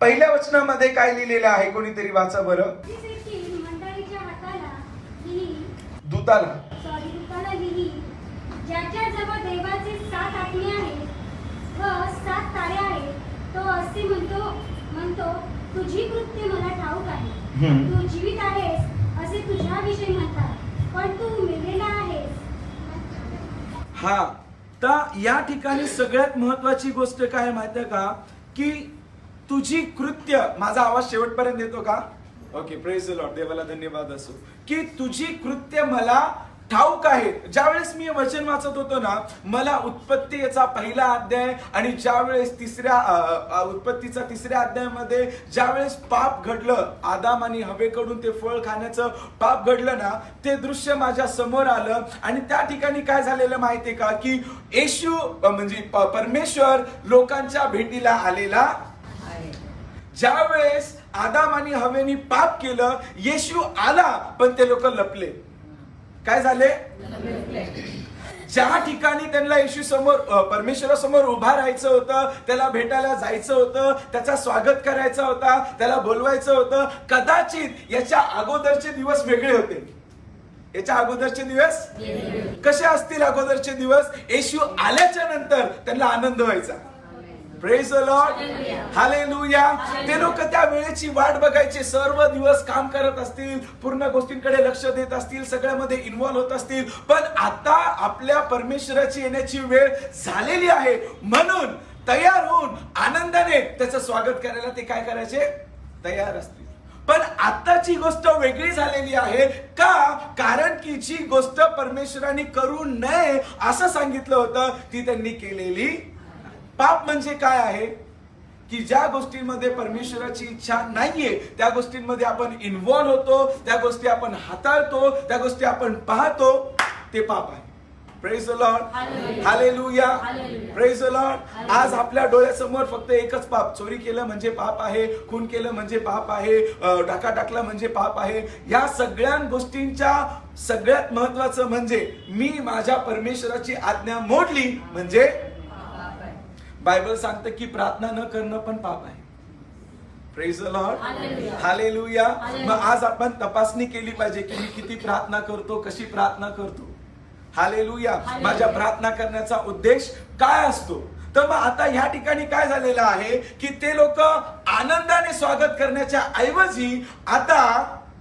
पहिल्या वचनामध्ये काय लिहिलेलं आहे, कोणीतरी वाचा बरं. दूताला लिही, ज्याच्याजवळ देवाचे 7 आत्मे आहेत व 7 तारे आहेत. तो असे म्हणतो तुझी कृत्य मला ठाऊक आहे. तू जीवित आहेस असे तुझ्याविषयी म्हणतात, पण तू मेलेला आहेस. हा, तर या ठिकाणी सगळ्यात महत्वाची गोष्ट काय माहिती का, की तुझी कृत्य, माझा आवाज शेवटपर्यंत येतो का? ओके, प्रेज द लॉर्ड, देवाला धन्यवाद असो. की तुझी कृत्य मला ठाऊक आहे. ज्यावेळेस मी वचन वाचत होतो ना, मला उत्पत्ती याचा पहिला अध्याय आणि ज्यावेळेस उत्पत्तीचा तिसऱ्या अध्यायामध्ये ज्यावेळेस पाप घडलं, आदाम आणि हवेकडून ते फळ खाण्याचं पाप घडलं ना, ते दृश्य माझ्या समोर आलं. आणि त्या ठिकाणी काय झालेलं माहितीये का, की येशू म्हणजे परमेश्वर लोकांच्या भेटीला आलेला. ज्यावेळेस आदाम आणि हवेनी पाप केलं, येशू आला, पण ते लोक लपले. काय झाले? ज्या ठिकाणी त्यांना येशू समोर परमेश्वरासमोर उभा राहायचं होतं, त्याला भेटायला जायचं होतं, त्याचा स्वागत करायचा होता, त्याला बोलवायचं होतं, कदाचित याच्या अगोदरचे दिवस वेगळे होते. याच्या अगोदरचे दिवस कसे असतील? अगोदरचे दिवस येशू आल्याच्या नंतर त्यांना आनंद व्हायचा. Praise the Lord, hallelujah. ते लोक त्या वेळेची वाट बघायचे, सर्व दिवस काम करत असतील, पूर्ण गोष्टींकडे लक्ष देत असतील, सगळ्यामध्ये इन्व्हॉल्व होत असतील. पण आता आपल्या परमेश्वराची येण्याची वेळ झालेली आहे, म्हणून तयार होऊन आनंदाने त्याचं स्वागत करायला ते काय करायचे? तयार असतील. पण आताची गोष्ट वेगळी झालेली आहे का? कारण की जी गोष्ट परमेश्वराने करू नये असं सांगितलं होतं, ती त्यांनी केलेली. पाप म्हणजे काय आहे? की ज्या गोष्टींमध्ये परमेश्वराची इच्छा नाहीये त्या गोष्टींमध्ये आपण इन्व्हॉल्व होतो, त्या गोष्टी आपण हाताळतो, त्या गोष्टी आपण पाहतो, ते पाप आहे. Praise the Lord, hallelujah, praise the Lord. आज आपल्या डोळ्यासमोर फक्त एकच पाप, चोरी केलं म्हणजे पाप आहे, खून केलं म्हणजे पाप आहे, डाका टाकला म्हणजे पाप आहे. या सगळ्या गोष्टींच्या सगळ्यात महत्वाचं म्हणजे मी माझ्या परमेश्वराची आज्ञा मोडली म्हणजे बायबल सांगतं की प्रार्थना न करणं पण पाप आहे. Praise the Lord, hallelujah. मग आज आपण तपासणी केली पाहिजे की मी किती प्रार्थना करतो, कशी प्रार्थना करतो. हालेलुया. माझ्या प्रार्थना करण्याचा उद्देश काय असतो? तर मग आता ह्या ठिकाणी काय झालेलं आहे की ते लोक आनंदाने स्वागत करण्याच्या ऐवजी आता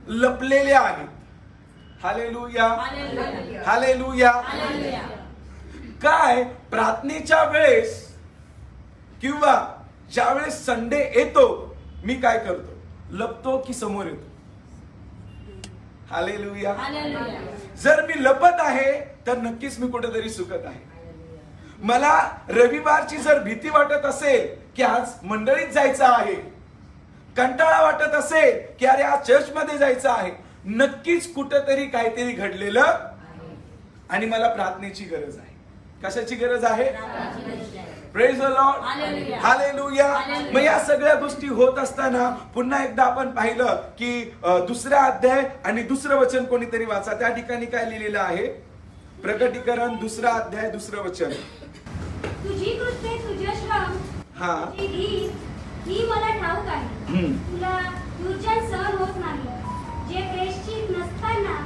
लपलेले आहेत. Hallelujah, hallelujah. काय प्रार्थनेच्या वेळेस किंवा ज्यावेळेस संडे येतो मी काय करतो? लपतो की समोर येतो? हालेलुया. जर मी लपत आहे तर नक्कीच मी कुठेतरी चुकत आहे. मला रविवारची जर भीती वाटत असेल की आज मंडळीत जायचं आहे, कंटाळा वाटत असेल की अरे आज चर्च मध्ये जायचं आहे, नक्कीच कुठेतरी काहीतरी घडलेलं आणि मला प्रार्थनेची गरज आहे. कशाची गरज आहे? Praise the Lord, hallelujah. मग या सगळ्या गोष्टी होत असताना पुन्हा एकदा आपण पाहिलं की दुसरा अध्याय आणि दुसरं वचन कोणीतरी वाचा. त्या ठिकाणी काय लिहिलेलं आहे? प्रकटीकरण दुसरा अध्याय दुसरं वचन. तुझी कृत्ये, तुझे श्रम, हा, ही मला ठाऊक आहे. तुला दुर्जन सहन होत नाही. जे प्रेषित नसताना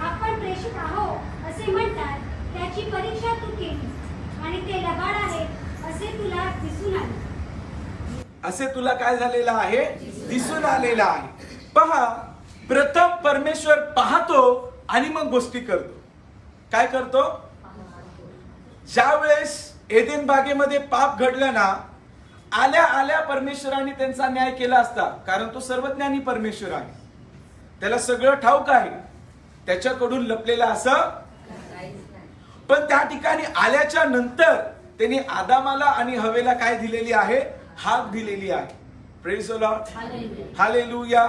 आपण प्रेषित आहोत असे म्हणतात, त्याची परीक्षा तू केली आणि ते लबाड आहे असे तुला दिसून आले. असे तुला काय झालेलं आहे? दिसून आलेलं आहे. पहा, प्रथम परमेश्वर पाहतो आणि मग गोष्टी करतो. काय करतो? ज्या वेळेस एदेन बागेमध्ये पाप घडलं ना, आल्या आल्या परमेश्वराने त्यांचा न्याय केला असता, कारण तो सर्वज्ञानी परमेश्वर आहे, त्याला सगळं ठाऊक आहे, त्याच्याकडून लपलेलं असं. पण त्या ठिकाणी आल्याच्या नंतर त्यांनी आदामाला आणि हवेला काय दिलेली आहे? हाक दिलेली आहे. Praise the Lord, hallelujah.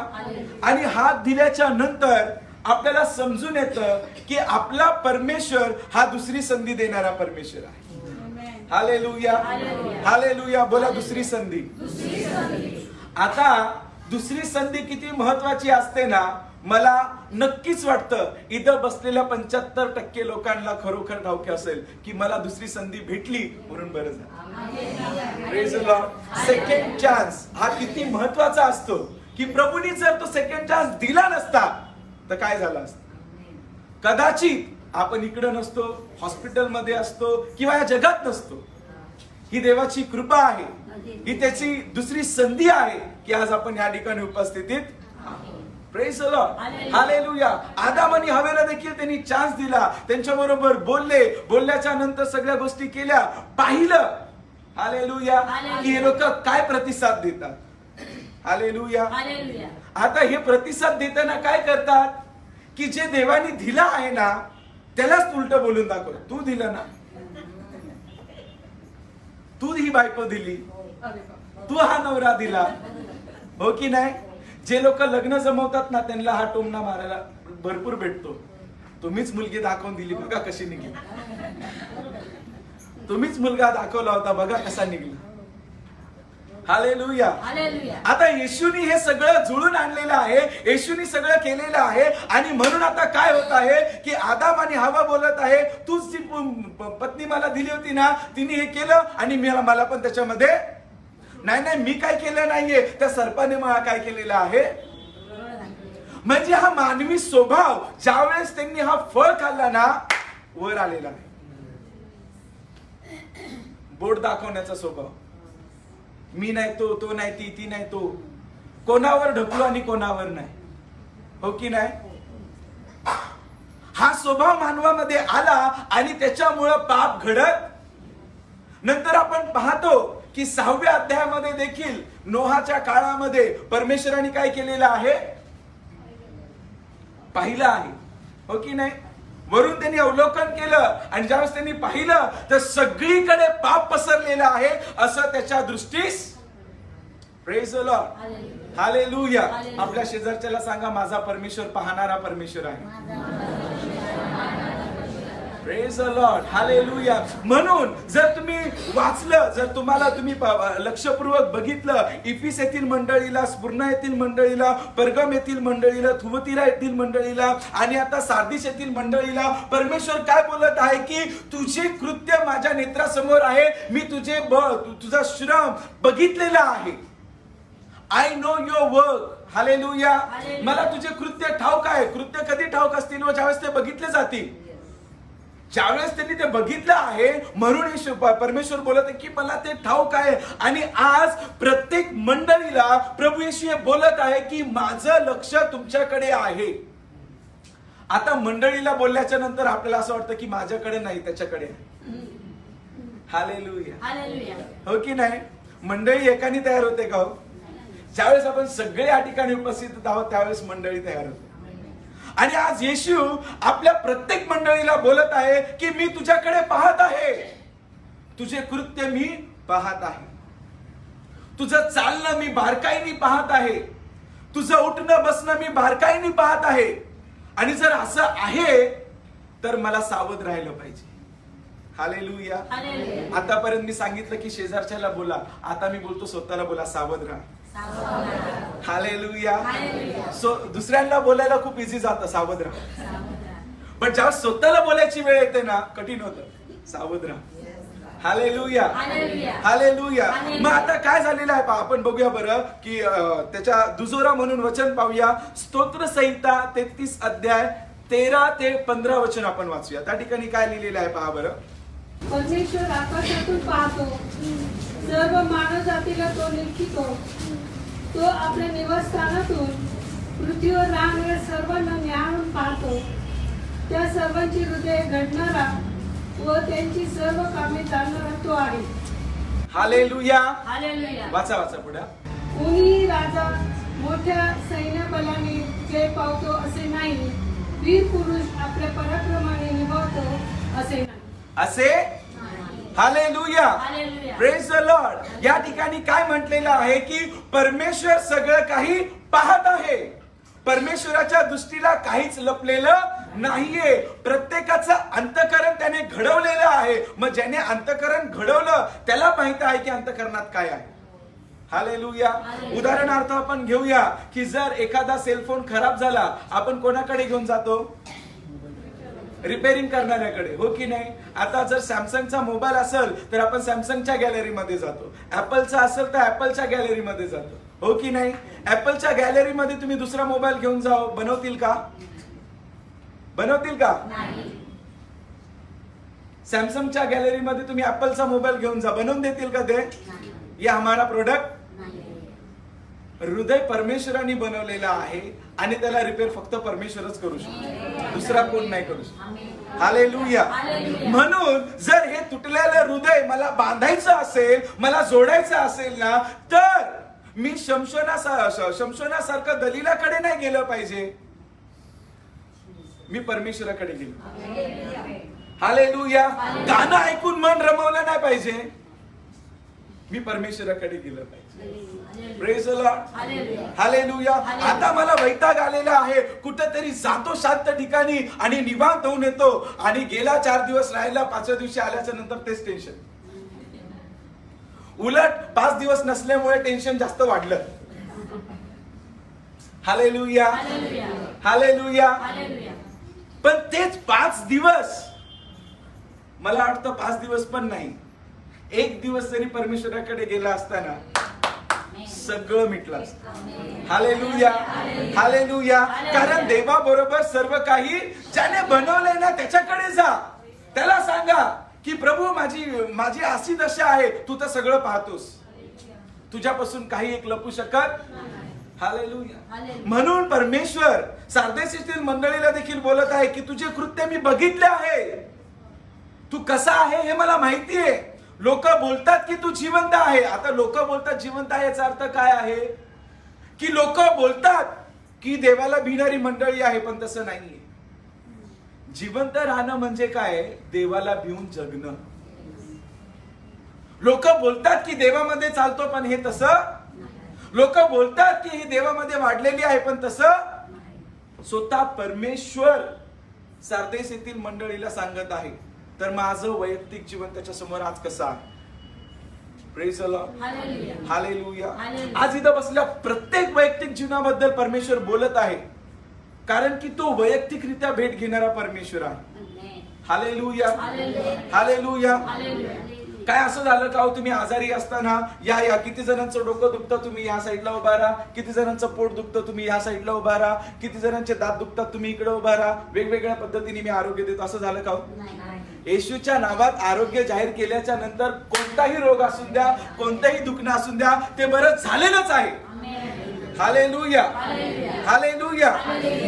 आणि हाक दिल्याच्या नंतर आपल्याला समजून येतं की आपला परमेश्वर हा दुसरी संधी देणारा परमेश्वर आहे. Hallelujah, hallelujah. बोला, दुसरी संधी. आता दुसरी संधी किती महत्वाची असते ना, मला नक्कीच वाटतं इथं बसलेल्या 75% लोकांना खरोखर ठाऊक असेल की मला दुसरी संधी भेटली म्हणून बरं झालं. Praise the Lord. Second chance हा किती महत्वाचा असतो की प्रभूंनी जर तो सेकंड चान्स दिला नसता तर काय झालं असतं? कदाचित आपण इकडे नसतो, हॉस्पिटलमध्ये असतो किंवा या जगात नसतो. ही देवाची कृपा आहे, ही त्याची दुसरी संधी आहे की आज आपण या ठिकाणी उपस्थितीत. Praise the Lord, hallelujah. आदाम आणि हवेला देखील त्यांनी चान्स दिला, त्यांच्या बरोबर बोलले, बोलल्याच्या नंतर सगळ्या गोष्टी केल्या, पाहिलं हालेलुया की हे लोक काय प्रतिसाद देतात. हालेलुया. आता हे प्रतिसाद देताना काय करतात की जे देवाने दिला आहे ना त्यालाच उलट बोलून दाखव. तू दिलं ना, तू ही बायको दिली, तू हा नवरा दिला, हो की नाही? जे लोक लग्न जमवतात ना त्यांना हा टोमणा मारायला भरपूर भेटतो. तुम्हीच मुलगी दाखवून दिली, बघा कशी निघली. तुम्हीच मुलगा दाखवला होता, बघा कसा निघला. हालेलुया. आता येशूनी हे सगळं जुळून आणलेलं आहे, येशूनी सगळं केलेलं आहे. आणि म्हणून आता काय होत आहे की आदाम आणि हवा बोलत आहे, तूच जी पत्नी मला दिली होती ना, तिने हे केलं आणि मला पण त्याच्यामध्ये नाही, मी काय केलं नाहीये, त्या सर्पाने मला काय केलेलं आहे. म्हणजे हा मानवी स्वभाव ज्यावेळेस त्यांनी हा फळ खाल्ला ना, वर आलेला आहे. बोट दाखवण्याचा स्वभाव. मी नाही तो नाही ती नाही तो, कोणावर ढकलू आणि कोणावर नाही, हो की नाही? हा स्वभाव मानवामध्ये आला आणि त्याच्यामुळं पाप घडत. नंतर आपण पाहतो की 6व्या अध्यायामध्ये देखील नोहाच्या काळामध्ये परमेश्वराने काय केलेलं आहे, पाहिलं आहे, हो की नाही? वरून त्यांनी अवलोकन केलं आणि ज्यावेळेस त्यांनी पाहिलं तर सगळीकडे पाप पसरलेलं आहे असं त्याच्या दृष्टीस. Praise the Lord. हालेलुया. आपल्या शेजारच्याला सांगा, माझा परमेश्वर पाहणारा परमेश्वर आहे. Praise the Lord. हालेलुया. म्हणून जर तुम्ही वाचलं, जर तुम्ही लक्षपूर्वक बघितलं, इफिस येथील मंडळीला, स्पुर्णा येथील मंडळीला, परगम येथील मंडळीला, थुवतीरा येथील मंडळीला आणि आता सार्दिस येथील मंडळीला परमेश्वर काय बोलत आहे की तुझे कृत्य माझ्या नेत्रासमोर आहे, मी तुझा श्रम बघितलेला आहे. I know your work. Hallelujah. मला तुझे कृत्य ठाऊक आहे. कृत्य कधी ठाऊक असतील, ज्यावेळेस ते बघितले जातील. ज्यावेळेस त्यांनी ते बघितलं आहे, म्हणून परमेश्वर बोलत आहे की मला ते ठाऊक आहे. आणि आज प्रत्येक मंडळीला प्रभू येशू हे बोलत आहे की माझं लक्ष तुमच्याकडे आहे. आता मंडळीला बोलल्याच्या नंतर आपल्याला असं वाटतं की माझ्याकडे नाही, त्याच्याकडे आहे. हालेलुया. हो की नाही? मंडळी एकाने तयार होते का? ज्यावेळेस आपण सगळे या ठिकाणी उपस्थित आहोत त्यावेळेस मंडळी तयार होते. आणि आज येशू आपल्या प्रत्येक मंडळीला बोलत आहे की मी तुझ्याकडे पाहत आहे, तुझे कृत्य मी पाहत आहे, तुझं चालणं मी बारकाईने पाहत आहे, तुझं उठणं बसणं मी बारकाईने पाहत आहे. आणि जर असं आहे तर मला सावध राहिलं पाहिजे. हालेलुया. आतापर्यंत मी सांगितलं की शेजारच्याला बोला, आता मी बोलतो स्वतःला बोला, सावध राहा. हालेलुया. दुसऱ्यांना बोलायला खूप इझी जातं, सावध राहा. पण जेव्हा स्वतःला बोलायची वेळ येते ना, कठीण होतं. सावध राहा. हालेलुया. हालेलुया. मग आता काय झालेलं आहे पहा, आपण बघूया बरं की त्याच्या दुजोरा म्हणून वचन पाहूया. स्तोत्र संहिता 33 अध्याय 13 ते 15 वचन आपण वाचूया. त्या ठिकाणी काय लिहिलेलं आहे पहा बरं. परमेश्वर आकाशातून पाहतो, सर्व मानव जातीला तो निरखितो. तो आपल्या निवासस्थानातून पृथ्वीवर राहणाऱ्या सर्वांना न्याहाळून पाहतो. त्या सर्वांची हृदय घडणारा व त्यांची सर्व कामे जाणणारा तो आहे. हालेलुया. हालेलुया. वाचा पुढे. कोणीही राजा मोठ्या सैन्यबलाने जय पावतो असे नाही, वीर पुरुष आपल्या पराक्रमाने निभावतो असे नाही. असे. हालेलुया. Praise the Lord. या ठिकाणी काय म्हटलेलं आहे की परमेश्वर सगळं काही पाहत आहे. परमेश्वराच्या दृष्टीला काहीच लपलेलं नाहीये. प्रत्येकाचं अंतःकरण त्याने घडवलेलं आहे. मग ज्याने अंतःकरण घडवलं त्याला माहित आहे की अंतःकरणात काय आहे. हालेलुया. उदाहरणार्थ आपण घेऊया की जर एखादा सेलफोन खराब झाला, आपण कोणाकडे घेऊन जातो? रिपेअरिंग करणाऱ्याकडे, हो की नाही? आता जर सॅमसंगचा मोबाईल असेल तर आपण सॅमसंगच्या गॅलरीमध्ये जातो, ऍपलचा असेल तर ऍपलच्या गॅलरीमध्ये जातो, हो की नाही? ऍपलच्या गॅलरीमध्ये तुम्ही दुसरा मोबाईल घेऊन जाओ, बनवतील का? बनवतील का? सॅमसंगच्या गॅलरीमध्ये तुम्ही ऍपलचा मोबाईल घेऊन जा, बनवून देतील का ते? ये हमारा प्रोडक्ट. हृदय परमेश्वराने बनवलेला आहे आणि त्याला रिपेअर फक्त परमेश्वरच करू शकतो, दुसरा कोण नाही करू शकतो. हालेलुया. म्हणून जर हे तुटलेलं हृदय मला बांधायचं असेल, मला जोडायचं असेल ना, तर मी शमशोनासारखं दलिलाकडे नाही गेलं पाहिजे. मी परमेश्वराकडे गेलो. हालेलुया. गाणं ऐकून मन रमवलं नाही पाहिजे, मी परमेश्वराकडे गेलं पाहिजे. Praise the Lord. हालेलुया. आता मला वैताग आलेला आहे, कुठेतरी जातो शांत ठिकाणी आणि निवांत होऊन येतो, आणि गेला 4 दिवस राहिला, 5व्या दिवशी आल्याच्या नंतर तेच टेन्शन. उलट 5 दिवस नसल्यामुळे टेन्शन जास्त वाढलं. हालेलुया. हालेलुया. पण तेच 5 दिवस, मला वाटतं 5 दिवस पण नाही, 1 दिवस जरी परमेश्वराकडे गेला असताना सगळं मिटलं असतं. हालेलुया. हालेलुया. कारण देवाबरोबर सर्व काही ज्याने बनवलंय ना त्याच्याकडे जा, त्याला सांगा की प्रभू माझी अशी दशा आहे, तू तर सगळं पाहतोस, तुझ्यापासून काही एक लपू शकत. हालेलुया. म्हणून परमेश्वर सार्देशीतील मंडळीला देखील बोलत आहे की तुझे कृत्य मी बघितले आहे, तू कसा आहे हे मला माहिती आहे. लोक बोलतात की तू जिवंत आहे. आता लोक बोलतात जिवंत आहे याचा अर्थ काय आहे, की लोक बोलतात की देवाला भिणारी मंडळी आहे, पण तसं नाहीये. जिवंत राहणं म्हणजे काय, देवाला भिवून जगणं. लोक बोलतात की देवामध्ये चालतो, पण हे तसं. लोक बोलतात की ही देवामध्ये वाढलेली आहे, पण तसं. स्वतः परमेश्वर सार्देस येथील मंडळीला सांगत आहे. तर माझं वैयक्तिक जीवन त्याच्या समोर आज कसं आहे. Praise the Lord. हालेलुया. आज इथं बसल्या प्रत्येक वैयक्तिक जीवनाबद्दल परमेश्वर बोलत आहे, कारण की तो वैयक्तिकरित्या भेट घेणारा परमेश्वर आहे. हालेलुया. हालेलुया. काय असं झालं का तुम्ही आजारी असताना या किती जणांचं डोकं दुखतं, तुम्ही या साईडला उभा राहा. किती जणांचं पोट दुखतं, तुम्ही या साईडला उभा राहा. किती जणांचे दात दुखतात, तुम्ही इकडे उभा राहा. वेगवेगळ्या पद्धतीने मी आरोग्य देतो, असं झालं का? येशूच्या नावात आरोग्य जाहीर केल्याच्या नंतर कोणताही रोग असू द्या, कोणताही दुखणं असू द्या, ते बरं झालेलंच आहे. हालेलुया. हालेलुया.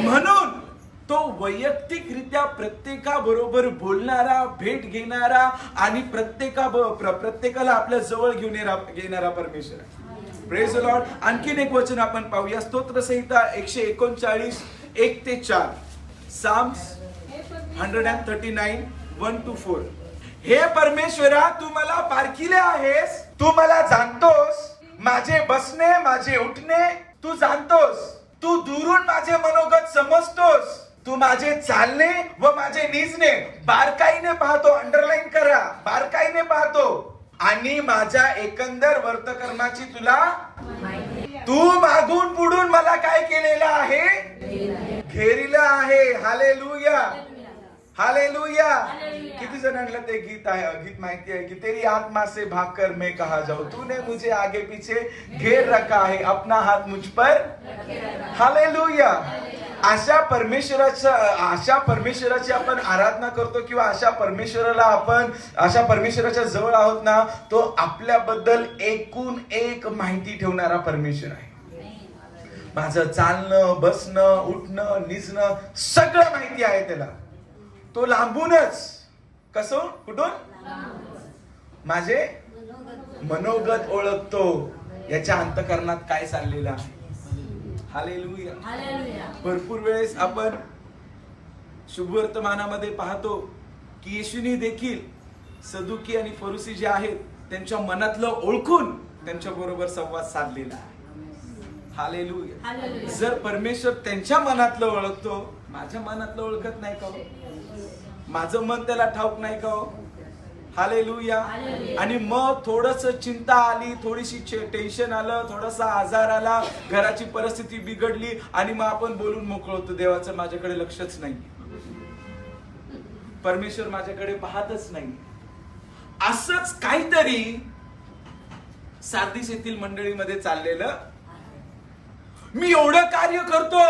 म्हणून तो वैयक्तिकरित्या प्रत्येकाबरोबर बोलणारा, भेट घेणारा आणि प्रत्येकाला आपल्या जवळ घेऊन येणारा परमेश्वर आहे. Praise the Lord. आणखीन एक वचन आपण पाहूया, स्तोत्रसंहिता 139 1 ते 4. Psalms 139 1 to 4. हे परमेश्वरा, तू मला पारखिले आहेस, तू मला जाणतोस, माझे बसणे, माझे उठणे तू जाणतोस, तू दुरून माझे मनोगत समजतोस, तू माझे चालणे व माझे निजणे बारकाईने पाहतो. अंडरलाईन करा, बारकाईने पाहतो. आणि माझ्या एकंदर वर्तकर्माची तुला, तू मागून पुढून मला काय केलेलं आहे, घेरिलं आहे. हालेलुया. हालेलुया. किती जणांना ते गीत माहिती आहे की तेरी आत्मा से भागकर मैं कहा जाऊं, तूने मुझे आगे पीछे घेर रखा है, अपना हात मुझ पर. हालेलुया. अशा परमेश्वराची आपण आराधना करतो, किंवा अशा परमेश्वराच्या जवळ आहोत ना, तो आपल्याबद्दल एकूण एक माहिती ठेवणारा परमेश्वर आहे. माझं चालणं, बसणं, उठणं, निजणं सगळं माहिती आहे त्याला. तो लांबूनच, कसं, कुठून, माझे मनोगत ओळखतो, याच्या अंतःकरणात काय चाललेलं आहे. हालेलुया. भरपूर वेळेस आपण शुभवर्तमानामध्ये पाहतो की येशूने देखील सदुकी आणि फरुसी जे आहेत त्यांच्या मनातलं ओळखून त्यांच्या बरोबर संवाद साधलेला आहे. हालेलुया. जर परमेश्वर त्यांच्या मनातलं ओळखतो, माझ्या मनातलं ओळखत नाही का? माझं मन त्याला ठाऊक नाही का? हालेलुया. आणि मग थोडस चिंता आली, थोडीशी टेन्शन आलं, थोडासा आजार आला, घराची परिस्थिती बिघडली, आणि मग आपण बोलून मोकळं होतो, देवाचं माझ्याकडे लक्षच नाही, परमेश्वर माझ्याकडे पाहतच नाही. असंच काहीतरी सार्दिस येथील मंडळीमध्ये चाललेलं. मी एवढं कार्य करतो,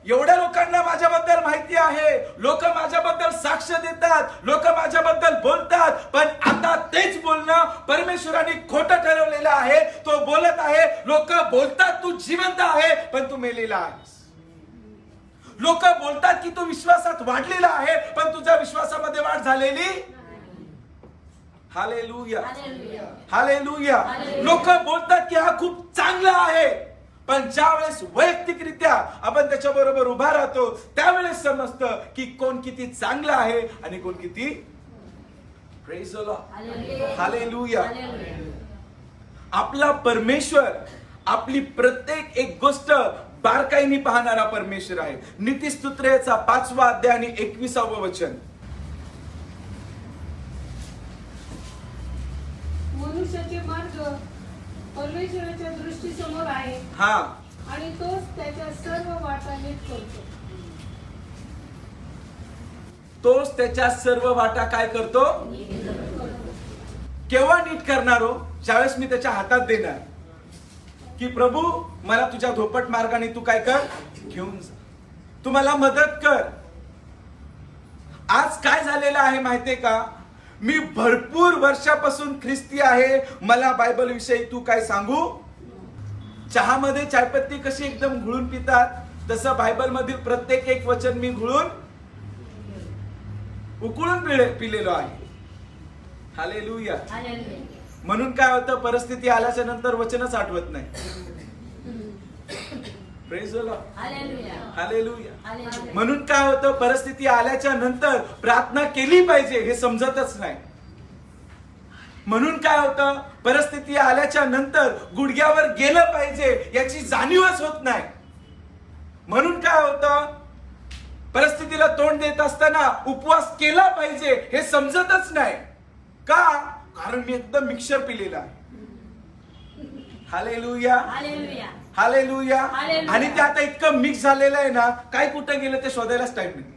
एवढ्या लोकांना माझ्याबद्दल माहिती आहे, लोक माझ्याबद्दल साक्ष देतात, लोक माझ्याबद्दल बोलतात, पण आता तेच बोलणं परमेश्वराने खोटं ठरवलेलं आहे. तो बोलत आहे, लोक बोलतात तू जिवंत आहे, पण तू मेलेला आहेस. लोक बोलतात की तू विश्वासात वाढलेला आहे, पण तुझ्या विश्वासामध्ये वाढ झालेली. हालेलुया. हालेलुया. लोक बोलतात की हा खूप चांगला आहे, पण ज्या वेळेस वैयक्तिकरित्या आपण त्याच्या बरोबर उभा राहतो त्यावेळेस समजतं की कोण किती चांगलं आहे आणि कोण किती. Praise the Lord, hallelujah. आपला परमेश्वर आपली प्रत्येक एक गोष्ट बारकाईने पाहणारा परमेश्वर आहे. नीतिस्तोत्राचा 5वा अध्याय आणि 21वे वचन. मनुष्याचे मार्ग परमेश्वराच्या दृष्टीसमोर आहे हा, आणि तोच त्याच्या सर्व वाटा नीट करतो. तोच त्याच्या सर्व वाटा काय करतो. केव्हा नीट करणार हो. ज्यावेळेस मी त्याच्या हातात देणार की प्रभू मला तुझ्या धोपट मार्गाने तू काय कर, घेऊन जा, तू मला मदत कर. आज काय झालेलं आहे माहितीये का, मी भरपूर वर्षापासून ख्रिस्ती आहे, मला बायबल विषयी तू काय सांगू. चहामध्ये चायपत्ती कशी एकदम घुळून पितात तसं बायबल मधील प्रत्येक एक वचन मी घुळून उकळून पिलेलो आहे. हालेलुया. म्हणून काय होतं, परिस्थिती आल्याच्या नंतर वचनच आठवत नाही. Praise the Lord, hallelujah. म्हणून काय होतं, परिस्थिती आल्याच्या नंतर प्रार्थना केली पाहिजे हे समजतच नाही. म्हणून काय होतं, परिस्थिती आल्याच्या नंतर गुडघ्यावर गेलं पाहिजे याची जाणीवच होत नाही. म्हणून काय होतं, परिस्थितीला तोंड देत असताना उपवास केला पाहिजे हे समजतच नाही. का, कारण मी एकदम मिक्सर पिलेला आहे. Hallelujah, hallelujah. आणि ते आता इतकं मिक्स झालेलं आहे ना, काय कुठं गेलं ते शोधायलाच टाइम नाही.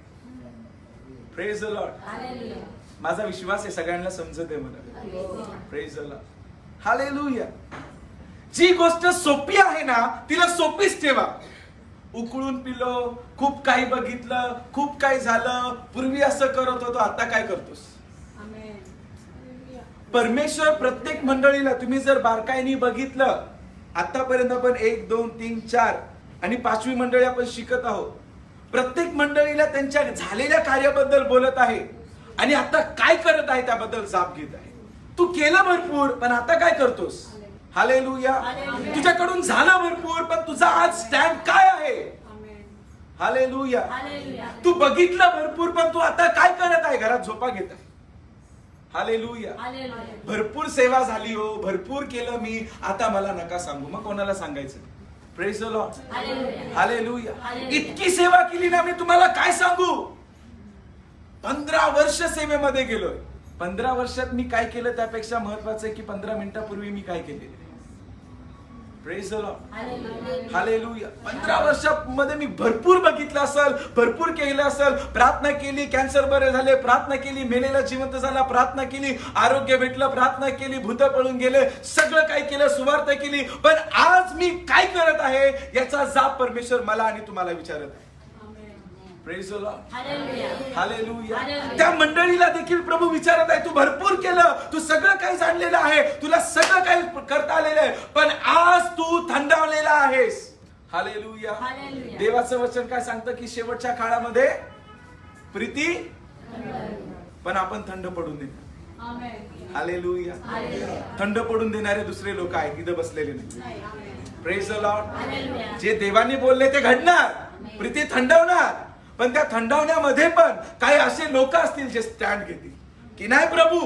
Praise the Lord. माझा विश्वास आहे सगळ्यांना समजत आहे मला. Praise the Lord, hallelujah. जी गोष्ट सोपी आहे ना तिला सोपीच ठेवा. उकळून पिलो, खूप काही बघितलं, खूप काही झालं, पूर्वी असं करत होतो, आता काय करतोस. परमेश्वर प्रत्येक मंडळीला तुम्ही जर बारकाईने बघितलं, आतापर्यंत आपण 1, 2, 3, 4 आणि 5वी मंडळी आपण शिकत आहोत. प्रत्येक मंडळीला त्यांच्या झालेल्या कार्याबद्दल बोलत आहे आणि आता काय करत आहे त्याबद्दल जाब घेत आहे. तू केलं भरपूर पण आता काय करतोस. हालेलुया. तुझ्याकडून झालं भरपूर पण तुझा आज स्टँड काय आहे. हालेलुया. तू बघितलं भरपूर पण तू आता काय करत आहे, घरात झोपा घेत आहे. हालेलुया. भरपूर सेवा झाली हो, भरपूर केलं मी, आता मला नका सांगू. मग कोणाला सांगायचं. Praise the Lord, hallelujah. इतकी सेवा केली ना मी, तुम्हाला काय सांगू. 15 वर्ष सेवेमध्ये गेलोय. 15 वर्षात मी काय केलं त्यापेक्षा महत्वाचं आहे की 15 मिनिटापूर्वी मी काय केलेलं. Praise the Lord, hallelujah. 15 वर्षामध्ये मी भरपूर बघितलं असेल, भरपूर केलं असेल. प्रार्थना केली, कॅन्सर बरे झाले, प्रार्थना केली, मेलेला जिवंत झाला, प्रार्थना केली, आरोग्य भेटलं, प्रार्थना केली, भूत पळून गेले, सगळं काय केलं, सुवार्थ केली. पण आज मी काय करत आहे याचा जाब परमेश्वर मला आणि तुम्हाला विचारत आहे. Praise the Lord, hallelujah. त्या मंडळीला देखील प्रभू विचारत आहे, तू भरपूर केलं, तू सगळं काही जाणलेलं आहे, तुला सगळं काही करता आलेलं आहे, पण आज तू थंडावलेला आहेस. हालेलुया. देवाचं वचन काय सांगतं की शेवटच्या काळामध्ये प्रीती, पण आपण थंड पडून देणार. हालेलुया. थंड पडून देणारे दुसरे लोक आहेत, तिथं बसलेले नाही. Praise the Lord. जे देवाने बोलले ते घडणार, प्रीती थंडवणार. पण त्या थंडावण्यामध्ये पण काही असे लोक असतील जे स्टँड घेतील की नाही प्रभू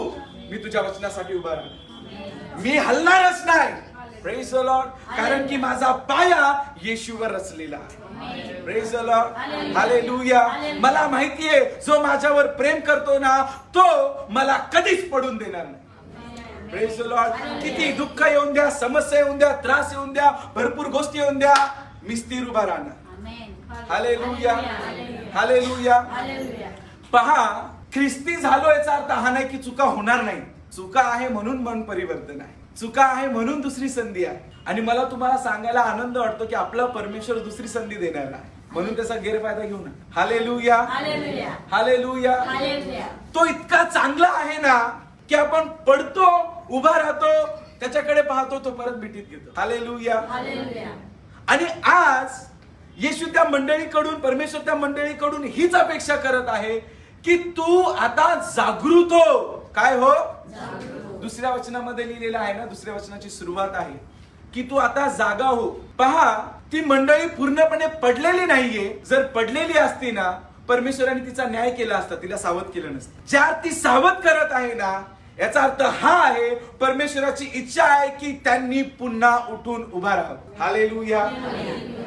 मी तुझ्या वचनासाठी उभा राहणार, मी हलणारच नाही. Praise the Lord. कारण की माझा पाया येशूवर रचलेला आहे. Praise the Lord, hallelujah. मला माहितीये जो माझ्यावर प्रेम करतो ना तो मला कधीच पडून देणार नाही. Praise the Lord. किती दुःख येऊन द्या, समस्या येऊन द्या, त्रास येऊन द्या, भरपूर गोष्टी येऊन द्या, मी स्थिर उभा राहणार. Hallelujah, hallelujah. पहा, ख्रिस्ती झालो याचा अर्थ हा नाही की चुका होणार नाही. चुका आहे म्हणून मन परिवर्तन आहे, चुका आहे म्हणून दुसरी संधी आहे. आणि मला तुम्हाला सांगायला आनंद वाटतो की आपला परमेश्वर दुसरी संधी देणार आहे, म्हणून त्याचा गैरफायदा घेऊ नका. Hallelujah, hallelujah. तो इतका चांगला आहे ना की आपण पडतो, उभा राहतो, त्याच्याकडे पाहतो, तो परत मिठीत घेतो. हालेलुया. आणि आज येशू त्या मंडळीकडून, परमेश्वर त्या मंडळीकडून हीच अपेक्षा करत आहे की तू आता जागृत हो. काय हो. दुसऱ्या वचनामध्ये लिहिलेलं आहे ना, दुसऱ्या वचनाची सुरुवात आहे की तू आता जागा हो. पहा, ती मंडळी पूर्णपणे पडलेली नाहीये. जर पडलेली असती ना, परमेश्वराने तिचा न्याय केला असता, तिला सावध केलं नसतं. ज्या ती सावध करत आहे ना, याचा अर्थ हा आहे परमेश्वराची इच्छा आहे की त्यांनी पुन्हा उठून उभा राहावं. Hallelujah,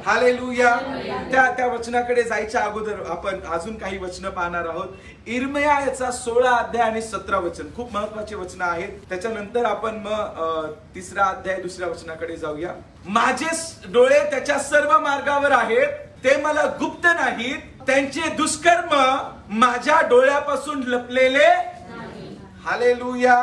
hallelujah. त्या वचनाकडे जायच्या अगोदर आपण अजून काही वचनं पाहणार आहोत. इर्मया याचा 16 अध्याय आणि 17 वचन खूप महत्वाचे वचन आहेत. त्याच्यानंतर आपण मग 3रा अध्याय 2ऱ्या वचनाकडे जाऊया. माझे डोळे त्याच्या सर्व मार्गावर आहेत, ते मला गुप्त नाहीत, त्यांचे दुष्कर्म माझ्या डोळ्यापासून लपलेले. हालेलुया.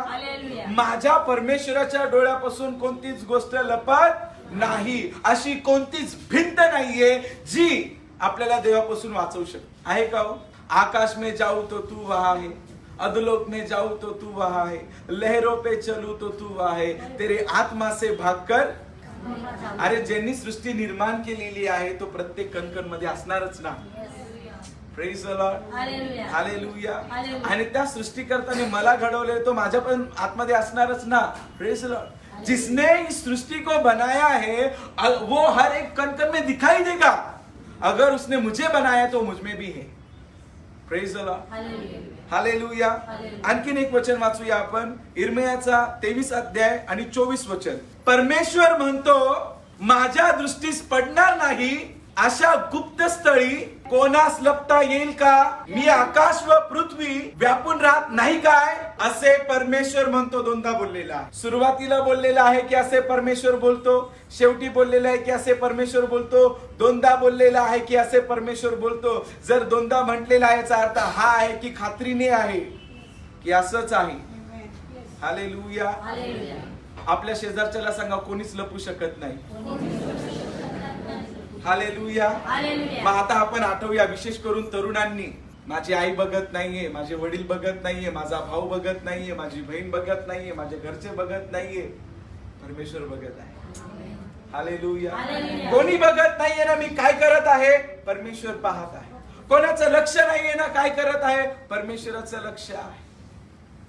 माझ्या परमेश्वराच्या डोळ्यापासून कोणतीच गोष्ट लपत नाही. अशी कोणतीच भिंत नाहीये जी आपल्याला देवापासून वाचवू शकते. आहे का हो? आकाश में जाऊ तो तू वहां है, अधलोक में जाऊ तो तू वहां है, लहरों पे चलू तो तू वहां है, तेरे आत्मा से भागकर. अरे ज्यांनी सृष्टी निर्माण केलेली आहे तो प्रत्येक कणकण मध्ये असणारच ना. Praise the Lord. हालेलुया. आणि त्या सृष्टीकर्त्याने मला घडवले तो माझ्या पण आतमध्ये असणारच ना. Praise the Lord. जिसने इस सृष्टि को बनाया है वो हर एक कणकण में दिखाई देगा. अगर उसने मुझे बनाया तो मुझ में भी है. Praise the Lord. हालेलुया. आणखीन एक वचन वाचूया आपण. इर्मयाचा 23 अध्याय आणि 24 वचन. परमेश्वर म्हणतो, माझ्या दृष्टीस पडणार नाही अशा गुप्त स्थळी कोणास लपता येईल का? मी आकाश व पृथ्वी व्यापून राहत नाही काय? असे परमेश्वर म्हणतो. दोनदा बोललेला. सुरुवातीला बोललेला आहे की असे परमेश्वर बोलतो, शेवटी बोललेला आहे की असे परमेश्वर बोलतो, दोनदा बोललेला आहे की असे परमेश्वर बोलतो. जर दोनदा म्हटलेला आहे याचा अर्थ हा आहे की खात्रीने आहे की असंच आहे. हालेलुया. आपल्या शेजारच्याला सांगा, कोणीच लपू शकत नाही. हालेलुया. मग आता आपण आठवूया, विशेष करून तरुणांनी. माझी आई बघत नाहीये, माझे वडील बघत नाहीये, माझा भाऊ बघत नाहीये, माझी बहीण बघत नाहीये, माझे घरचे बघत नाहीये, परमेश्वर बघत आहे. हालेलुया. कोणी बघत नाहीये ना मी काय करत आहे, परमेश्वर पाहत आहे. कोणाचं लक्ष नाहीये ना काय करत आहे, परमेश्वराचं लक्ष आहे.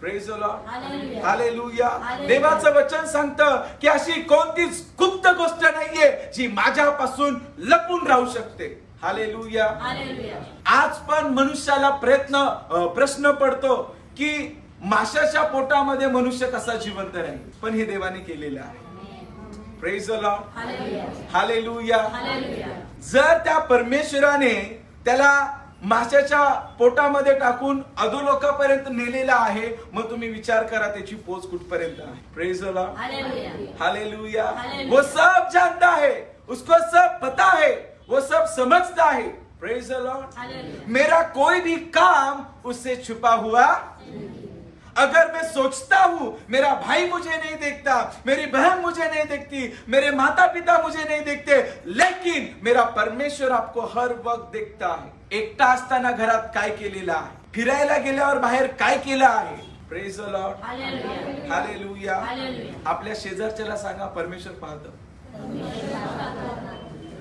Praise the Lord. हालेलुया. देवाचं वचन सांगतं की अशी कोणतीच गुप्त गोष्ट नाहीये जी माझ्यापासून लपून राहू शकते. हालेलुया. आज पण मनुष्याला प्रश्न पडतो की माशाच्या पोटामध्ये मनुष्य कसा जिवंत राहील, पण हे देवाने केलेलं आहे. Praise the Lord. हालेलुया. जर त्या परमेश्वराने त्याला माशाच्या पोटामध्ये टाकून अधोलोकापर्यंत नेलेला आहे, मग तुम्ही विचार करा त्याची पोच कुठपर्यंत आहे. Praise the Lord. हालेलुया. वो सब जानता है, उसको सब पता है, वो सब समझता है. Praise the Lord. मेरा कोई भी काम उससे छुपा हुआ. अगर मैं सोचता हूं मेरा भाई मुझे नहीं देखता, मेरी बहन मुझे नहीं देखती, मेरे माता पिता मुझे नहीं देखते, लेकिन मेरा परमेश्वर आपको हर वक्त देखता है. एकटा असताना घरात काय केलेलं आहे, फिरायला गेल्यावर बाहेर काय केलं आहे. Praise the Lord. हालेलुया. आपल्या शेजारच्याला सांगा, परमेश्वर पाहतो.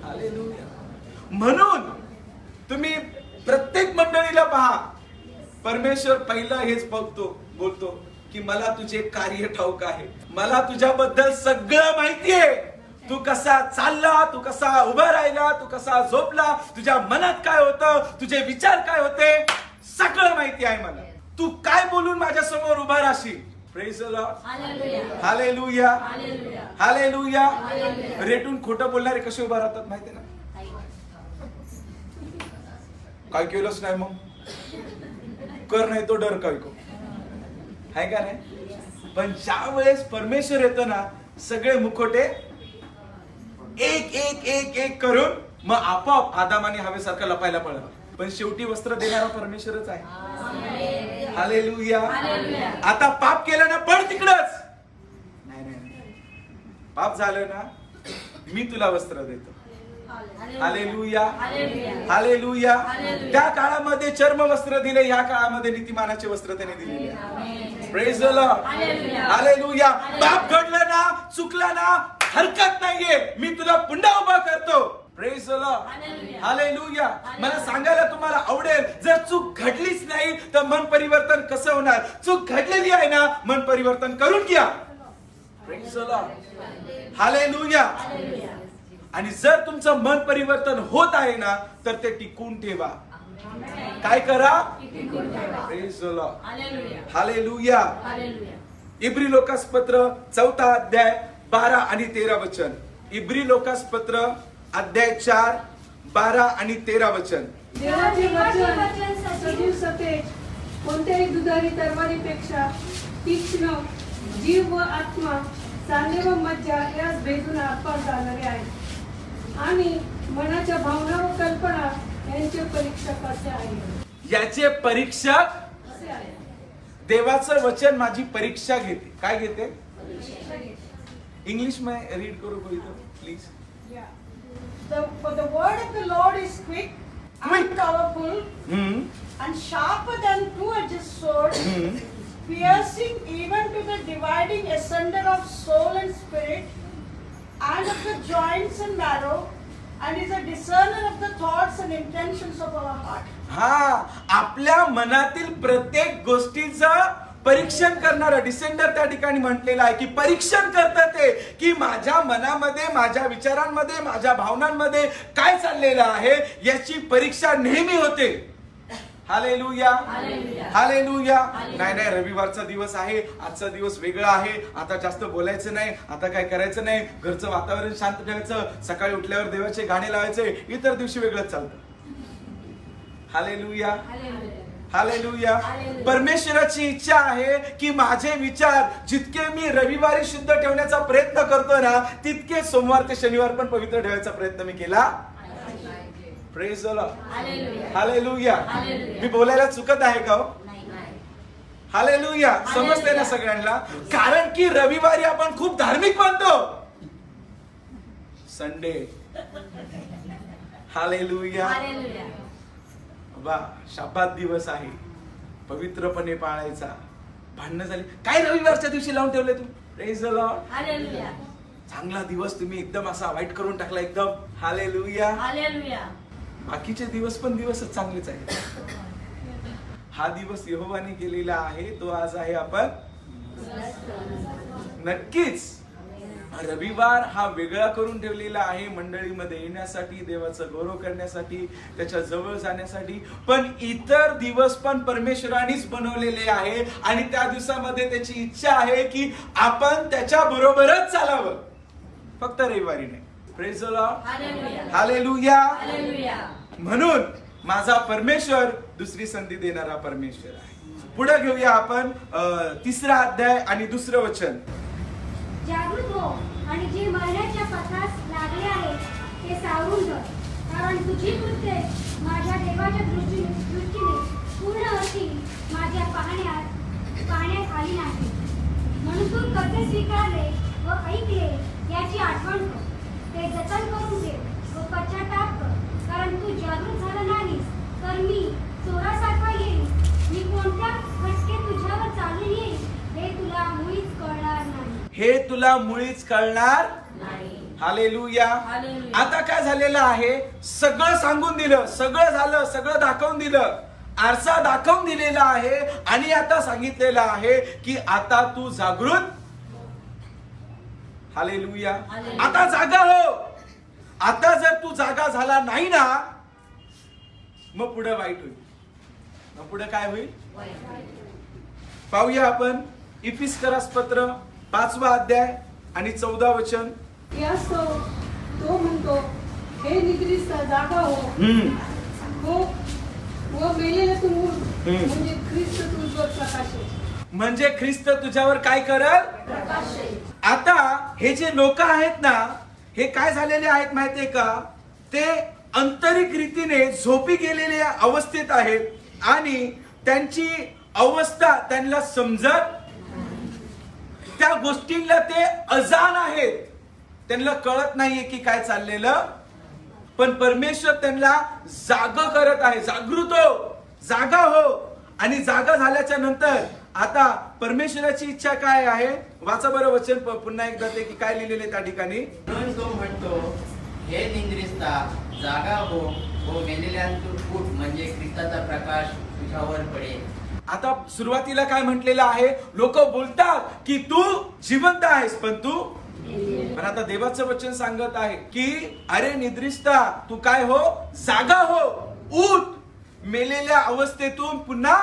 हालेलुया. म्हणून तुम्ही प्रत्येक मंडळीला पहा, परमेश्वर पहिला हेच बोलतो की मला तुझे कार्य ठाऊक आहे, मला तुझ्याबद्दल सगळं माहिती आहे. तू कसा चालला, तू कसा उभा राहिला, तू कसा झोपला, तुझ्या मनात काय होतं, तुझे विचार काय होते, सगळं माहिती आहे मला. तू काय बोलून माझ्या समोर उभा राहशील. Praise the Lord. Hallelujah. Hallelujah. रेटून खोटं बोलणारे कसे उभा राहतात माहिती ना. काय केलंच नाही मग कर, नाही तो डर काय को आहे का नाही. पण ज्या वेळेस परमेश्वर येतो ना, सगळे मुखोटे एक एक एक एक करून मग आपोआप आदामाने हवेसारखा लपायला पडला. पण शेवटी वस्त्र देणारा परमेश्वरच आहे. हालेलुया. आता पाप केलं ना, पड तिकडच. नाही, पाप झालं ना, मी तुला वस्त्र देतो. हालेलुया. हालेलुया. त्या काळामध्ये चर्म वस्त्र दिले, या काळामध्ये नीतिमानाचे वस्त्र त्याने दिलेले. Praise the Lord. हालेलुया. पाप घडलं ना, चुकलं ना, हरकत नाहीये, मी तुला पुन्हा उभा करतो. Praise the Lord. हालेलुया. मला सांगायला तुम्हाला आवडेल, जर चूक घडलीच नाही तर मन परिवर्तन कसं होणार. चूक घडलेली आहे ना, मन परिवर्तन करून घ्या. Praise the Lord. हालेलुया. आणि जर तुमचं मन परिवर्तन होत आहे ना तर ते टिकून ठेवा. काय करा? Praise the Lord. हालेलुया. इब्री लोकासपत्र 4 अध्याय 12 आणि 13 वचन. इब्री लोकासपत्र अध्याय 4 12 आणि 13 वचन. देवाचे वचन सजीव सतेज, कोणत्याही दुधारी तलवारीपेक्षा तीक्ष्ण, जीव व आत्मा, साने व मज्जा यास भेदून आरपार जाणारे आहे, आणि मनाच्या भावना व कल्पना यांचे परीक्षक असे आहे. याचे परीक्षक असे आहे. देवाचं वचन माझी परीक्षा घेते. काय घेते? इंग्लिश में रीड करो कोई तो please. For the word of the Lord is quick and powerful and sharper than two-edged sword, piercing even to the dividing asunder of soul and spirit, and of the joints and marrow, and is a discerner of the thoughts and intentions of our heart. हा, आपल्या मनातील प्रत्येक गोष्टीचं परीक्षण करणारा descender त्या ठिकाणी म्हटलेलं आहे की परीक्षण करतात ते की माझ्या मनामध्ये, माझ्या विचारांमध्ये, माझ्या भावनांमध्ये काय चाललेलं आहे याची परीक्षा नेहमी होते. हालेलुया. हालेलुया. नाही, रविवारचा दिवस आहे, आजचा दिवस वेगळा आहे, आता जास्त बोलायचं नाही, आता काय करायचं नाही, घरचं वातावरण शांत ठेवायचं, सकाळी उठल्यावर देवाचे गाणे लावायचे, इतर दिवशी वेगळंच चालतं. हालेलुया. हालेलुया. परमेश्वराची इच्छा आहे की माझे विचार जितके मी रविवारी शुद्ध ठेवण्याचा प्रयत्न करतो ना तितके सोमवार ते शनिवार पण पवित्र ठेवायचा प्रयत्न मी केला. Praise the Lord. हालेलुया. मी बोलायला चुकत आहे का हो? हालेलुया. समजते ना सगळ्यांना? कारण की रविवारी आपण खूप धार्मिक बनतो. संडे. हालेलुया. वा, शाबात दिवस आहे, पवित्रपणे पाळायचा. भांडणं झाली काय रविवारच्या दिवशी लावून ठेवले तू? Praise the Lord. हालेलुया. चांगला दिवस तुम्ही एकदम असा वाईट करून टाकला एकदम. हालेलुया. हालेलुया. बाकीचे दिवस पण दिवसच चांगलेच आहेत. हा दिवस यहोवाने केलेला आहे, तो आज आहे आपण नक्कीच. रविवार हा वेगळा करून ठेवलेला आहे मंडळीमध्ये येण्यासाठी, देवाचं गौरव करण्यासाठी, त्याच्या जवळ जाण्यासाठी. पण इतर दिवस पण परमेश्वरानेच बनवलेले आहे आणि त्या दिवसामध्ये त्याची इच्छा आहे की आपण त्याच्या बरोबरच चालावं, फक्त रविवारी नाही. Praise the Lord. हालेलुया. म्हणून माझा परमेश्वर दुसरी संधी देणारा परमेश्वर आहे. पुढे घेऊया आपण 3रा अध्याय आणि 2रं वचन. जागृत हो आणि जे मरण्याच्या पथास लागले आहे ते सावरून धर, कारण तुझी कृत्ये माझ्या देवाच्या दृष्टीने पूर्ण अशी माझ्या पाहण्यात आली नाही. म्हणून तू कसे स्वीकारले व ऐकले याची आठवण कर, ते जतन करून ठेव व पश्चाताप कर, कारण तू जागृत झाला नाहीस तर मी चोरासारखा येईल. मी कोणत्या फटके तुझ्यावर चालून येईल हे तुला मुळीच कळणार नाही. हे तुला मुळीच कळणार नाही. हालेलुया. आता काय झालेलं आहे? सगळं सांगून दिलं, सगळं झालं, सगळं दाखवून दिलं, आरसा दाखवून दिलेला आहे आणि आता सांगितलेलं आहे की आता तू जागृत. हालेलुया. आता जागा हो. आता जर तू जागा झाला नाही ना मग पुढे वाईट होईल. मग पुढे काय होईल पाहूया आपण. इफिस्करास पत्र 5वा अध्याय आणि 14 वचन. यास तो म्हणतो, हे निद्रिस्त जागा हो व मेलेल्यातून उठ, म्हणजे ख्रिस्त तुझ्यावर प्रकाशेल. म्हणजे ख्रिस्त तुझ्यावर काय करल? आता हे जे लोक आहेत ना हे काय झालेले आहेत माहितीये का? ते आंतरिक रीतीने झोपी गेलेल्या अवस्थेत आहेत आणि त्यांची अवस्था त्यांना समजत, त्या गोष्टींना ते अजाण आहेत, त्यांना कळत नाहीये की काय चाललेलं. पण परमेश्वर त्यांना जाग करत आहे. जागृत हो, जागा हो. आणि जागा झाल्याच्या नंतर आता परमेश्वराची इच्छा काय आहे? वाचा बरं वचन पुन्हा एकदा ते की काय लिहिलेले त्या ठिकाणी. म्हणून तो म्हणतो, हे निद्रिस्ता जागा हो मेलेल्यांतून उठ, म्हणजे ख्रिस्ताचा प्रकाश तुझ्यावर पडेल. आता सुरुवातीला काय म्हटलेलं आहे? लोक बोलतात की तू जिवंत आहेस पण तू पण आता देवाचं वचन सांगत आहे की अरे निद्रिस्ता तू काय हो, जागा हो, उठ, मेलेल्या अवस्थेतून पुन्हा.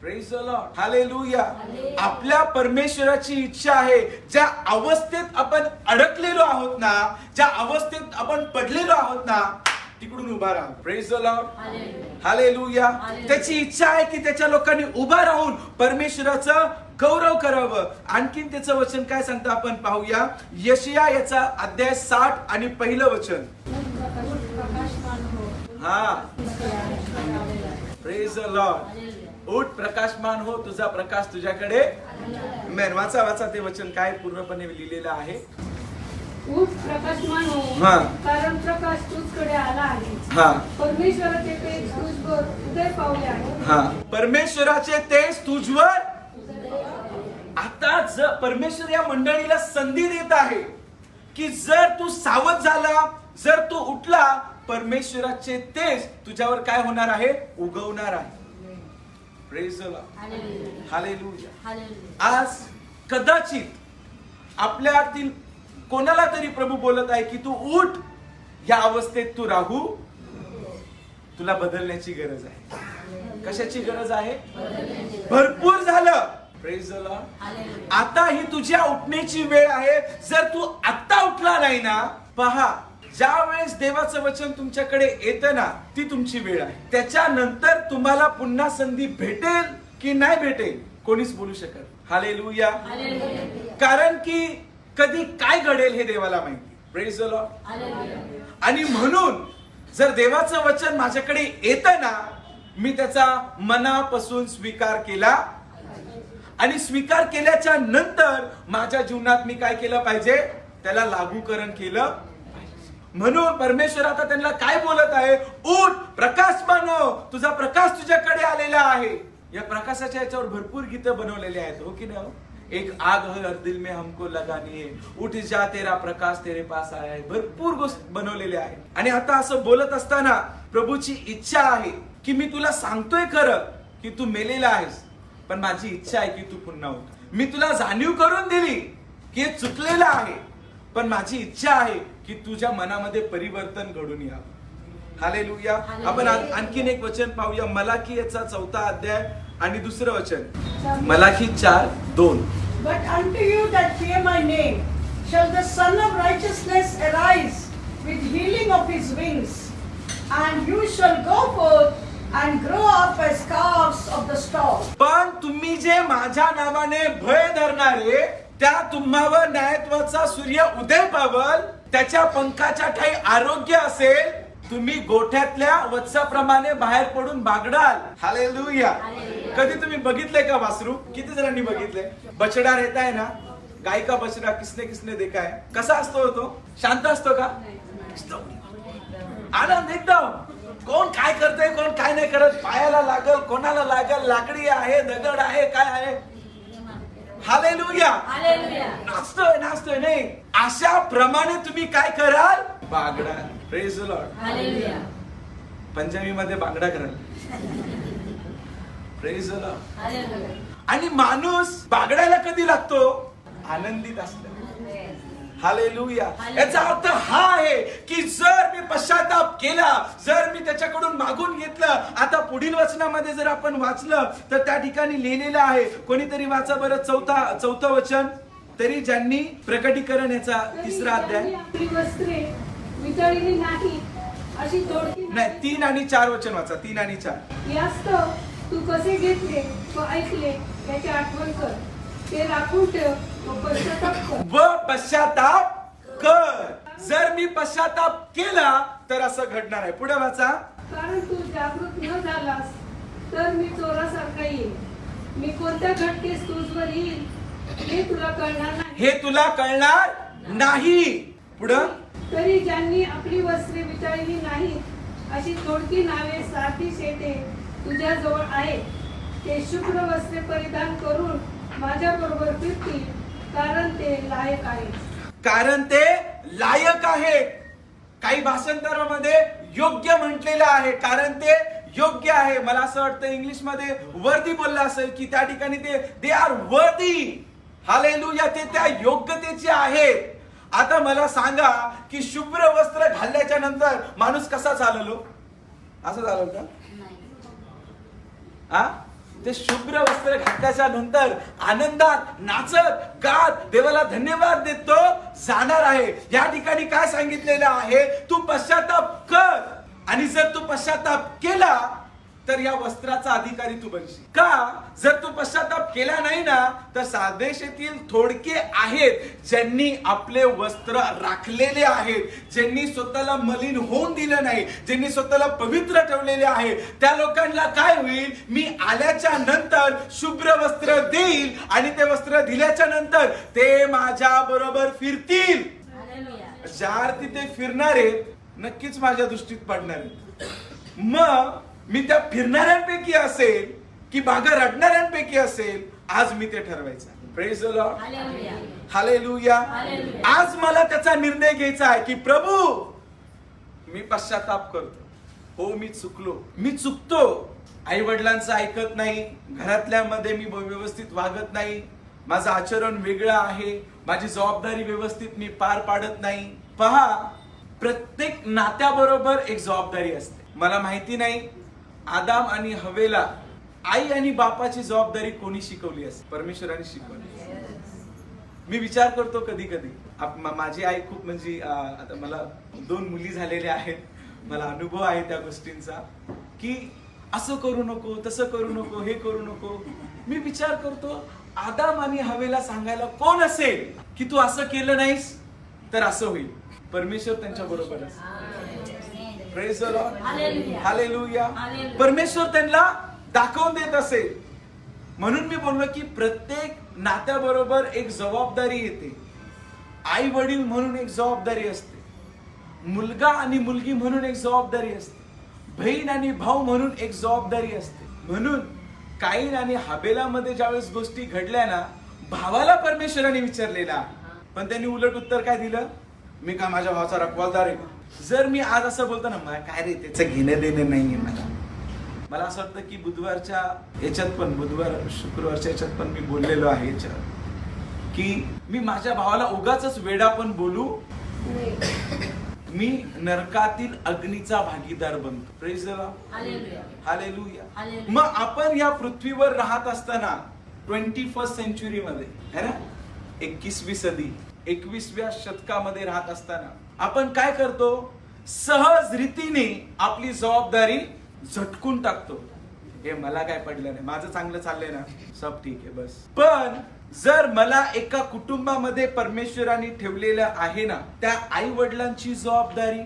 Praise the Lord, hallelujah. आपल्या परमेश्वराची इच्छा आहे ज्या अवस्थेत आपण अडकलेलो आहोत ना, ज्या अवस्थेत आपण पडलेलो आहोत ना, तिकडून उभा राहा. Praise the Lord, hallelujah. त्याची इच्छा आहे की त्याच्या लोकांनी उभा राहून परमेश्वराचं गौरव करावं. आणखीन त्याचं वचन काय सांगतं आपण पाहूया. यशिया याचा अध्याय 60 आणि पहिलं वचन. हा, प्रेज द लॉर्ड. उठ, प्रकाशमान हो, तुझा प्रकाश तुझ्याकडे. मेन वाचा वाचा ते वचन काय पूर्णपणे लिहिलेलं आहे. उठ, प्रकाशमान हो, हा. कारण प्रकाश तुझकडे आला आहे. हा, परमेश्वराचे तेज तुझवर उदय पावले आहे. हा, परमेश्वराचे तेज तुझवर. आता जर परमेश्वर या मंडळीला संधी देत आहे की जर तू सावध झाला, जर तू उठला, परमेश्वराचे तेज तुझ्यावर काय होणार आहे, उगवणार आहे. Praise the Lord, hallelujah. आज कदाचित आपल्यातील कोणाला तरी प्रभू बोलत आहे की तू उठ, या अवस्थेत तू राहू, तुला बदलण्याची गरज आहे. कशाची गरज आहे? भरपूर झालं. Praise the Lord. आता ही तुझ्या उठण्याची वेळ आहे. जर तू आता उठला नाही ना, पहा, ज्या वेळेस देवाचं वचन तुमच्याकडे येतं ना, ती तुमची वेळ आहे. त्याच्यानंतर तुम्हाला पुन्हा संधी भेटेल की नाही भेटेल कोणीच बोलू शकत. हालेलुया. कारण की कधी काय घडेल हे देवाला माहिती. Praise the lord. आणि म्हणून जर देवाचं वचन माझ्याकडे येतं ना, मी त्याचा मनापासून स्वीकार केला आणि स्वीकार केल्याच्या नंतर माझ्या जीवनात मी काय केलं पाहिजे, त्याला लागूकरण केलं. म्हणून परमेश्वर आता त्यांना काय बोलत आहे, उठ, प्रकाशमान हो, तुझा प्रकाश तुझ्याकडे आलेला आहे. या प्रकाशाच्या याच्यावर भरपूर गीतं बनवलेली आहेत, हो की नाही हो. एक आग है हर दिल में हमको लगानी है, उठ जा तेरा प्रकाश तेरे पास आया है. भरपूर गोष्ट बनवलेल्या आहेत. आणि आता असं बोलत असताना प्रभूची इच्छा आहे की मी तुला सांगतोय खरं की तू मेलेला आहेस, पण माझी इच्छा आहे की तू पुन्हा उठ. मी तुला जाणीव करून दिली की हे चुकलेलं आहे, पण माझी इच्छा आहे की तुझ्या मनामध्ये परिवर्तन घडून यावं. हालेलुया. आपण आणखीन एक वचन पाहूया. मलाकी याचा 4 अध्याय आणि दुसरं वचन. Malachi 4:2. But unto you that fear my name shall the Son of Righteousness arise with healing of his wings, and you shall go forth and grow up as calves of the stall. पण तुम्ही जे माझ्या नावाने भय धरणारे, त्या तुम्हावर न्यायत्वाचा सूर्य उदय पावल, त्याच्या पंखाच्या ठाई आरोग्य असेल, तुम्ही गोठ्यातल्या वत्साप्रमाणे बाहेर पडून बागडाल. हालेलुया. कधी तुम्ही बघितलंय का वासरू? किती जणांनी बघितलंय? बछडा रहता है ना, गाय का बछडा किसने किसने देखा है? कसा असतो तो? शांत असतो का? आनंद एकदम. कोण काय करतंय, कोण काय नाही करत, पायाला लागल, कोणाला लागल, लाकडी आहे, दगड आहे, काय आहे. हालेलुया. नाचतोय नाचतोय नाही, अशा प्रमाणे तुम्ही काय कराल, बागडा. Praise the lord. पंजाबी मध्ये बागडा कराल. Praise the lord. आणि माणूस बागडायला कधी लागतो, आनंदित असतो. हालेलुया. याचा अर्थ हा आहे की जर मी पश्चाताप केला, जर मी त्याच्याकडून मागून घेतलं. आता पुढील वचनामध्ये जर आपण वाचलं तर त्या ठिकाणी लिहिलेलं आहे, कोणीतरी वाचा बरं, 4 वचन. तरी ज्यांनी प्रकटीकरण याचा 3 अध्याय. आपली वस्त्रे वितळली नाही अशी तोडकी नाही, 3 आणि 4 वचन वाचा. 3 आणि 4. यास्तव तू कसे घेतले व ऐकले याची आठवण कर. ते राखून ठेव व पश्चाताप कर. व पश्चाताप कर. जर मी पश्चाताप केला तर असं घडणार आहे. पुढे वाचा. कारण तू जागृत न झालास तर मी चोरासारखा येईल. मी कोणत्या घटकेस तुझवर येईल हे तुला कळणार नाही. हे तुला कळणार नाही. पुढं. तरी ज्यांनी आपली वस्त्रे वितळली नाही अशी तोडकी नावे सारखी शेते तुझ्या जवळ आहेत, ते शुभ्र वस्त्रे परिधान करून माझ्या बरोबर फिरतील, कारण ते लायक आहे. कारण ते लायक आहे. काही भाषांतरामध्ये योग्य म्हटलेलं आहे, कारण ते योग्य आहे. मला असं वाटतं इंग्लिश मध्ये वर्दी बोलला असेल की त्या ठिकाणी ते दे आर वर्दी. हालेलुया, ते त्या योग्यतेचे आहेत. आता मला सांगा की शुभ्र वस्त्र घालल्याच्या नंतर माणूस कसा चाललो? असं झालं का? ते शुभ्र वस्त्र घातल्याच्या नंतर आनंदात नाचत गात देवाला धन्यवाद देतो जाणार आहे. या ठिकाणी काय सांगितलेलं आहे? तू पश्चाताप कर, आणि जर तू पश्चाताप केला तर या वस्त्राचा अधिकारी तू बनशील. का? जर तू पश्चाताप केला नाही ना, तर सादेशातील थोडके आहेत ज्यांनी आपले वस्त्र राखलेले आहेत, ज्यांनी स्वतःला मलिन होऊन दिलं नाही, ज्यांनी स्वतःला पवित्र ठेवलेले आहे, त्या लोकांना काय होईल? मी आल्याच्या नंतर शुभ्र वस्त्र देईल, आणि ते वस्त्र दिल्याच्या नंतर ते माझ्या बरोबर फिरतील. ज्या अर्थी ते फिरणारे नक्कीच माझ्या दृष्टीत पडणार आहेत. मग मी त्या फिरणाऱ्यांपैकी असेल की मागे रडणाऱ्यांपैकी असेल, आज मी ते ठरवायचं. Praise the Lord, hallelujah. आज मला त्याचा निर्णय घ्यायचा आहे की प्रभू मी पश्चाताप करतो. हो, मी चुकतो. आई वडिलांचं ऐकत नाही, घरातल्या मध्ये मी व्यवस्थित वागत नाही, माझं आचरण वेगळं आहे, माझी जबाबदारी व्यवस्थित मी पार पाडत नाही. पहा, प्रत्येक नात्याबरोबर एक जबाबदारी असते. मला माहिती नाही आदाम आणि हवेला आई आणि बापाची जबाबदारी कोणी शिकवली असते? परमेश्वराने शिकवली. मी विचार करतो कधी कधी माझी आई खूप म्हणजे आता मला 2 मुली झालेल्या आहेत, मला अनुभव आहे त्या गोष्टींचा की असं करू नको, तसं करू नको, हे करू नको. मी विचार करतो आदाम आणि हवेला सांगायला कोण असेल की तू असं केलं नाहीस तर असं होईल? परमेश्वर त्यांच्या बरोबर असतो. Praise the Lord, hallelujah. परमेश्वर त्यांना दाखवून देत असेल. म्हणून मी बोललो की प्रत्येक नात्याबरोबर एक जबाबदारी येते. आई वडील म्हणून एक जबाबदारी असते, मुलगा आणि मुलगी म्हणून एक जबाबदारी असते, बहीण आणि भाऊ म्हणून एक जबाबदारी असते. म्हणून काईन आणि हाबेलामध्ये ज्यावेळेस गोष्टी घडल्या ना, भावाला परमेश्वराने विचारलेला, पण त्यांनी उलट उत्तर काय दिलं? मी का माझ्या भावाचा रखवालदार आहे का? जर मी आज असं बोलतो ना, मला काय रे त्याचं घेणं देणं नाहीये, मला असं वाटतं की बुधवारच्या याच्यात पण, बुधवार शुक्रवारच्या याच्यात पण मी बोललेलो आहे याच्यात की मी माझ्या भावाला उगाच वेडा पण बोलू, मी नरकातील अग्नीचा भागीदार बनतो. Praise the Lord, hallelujah. मग आपण या पृथ्वीवर राहत असताना 21st सेंचुरी मध्ये है ना, 21वी सदी 21व्या शतकामध्ये राहत असताना आपण काय करतो? सहज रीतीने आपली जबाबदारी झटकून टाकतो. हे मला काय पडलं नाही, माझं चांगलं चाललंय ना, सब ठीक आहे बस. पण जर मला एका कुटुंबामध्ये परमेश्वराने ठेवलेलं आहे ना, त्या आई वडिलांची जबाबदारी,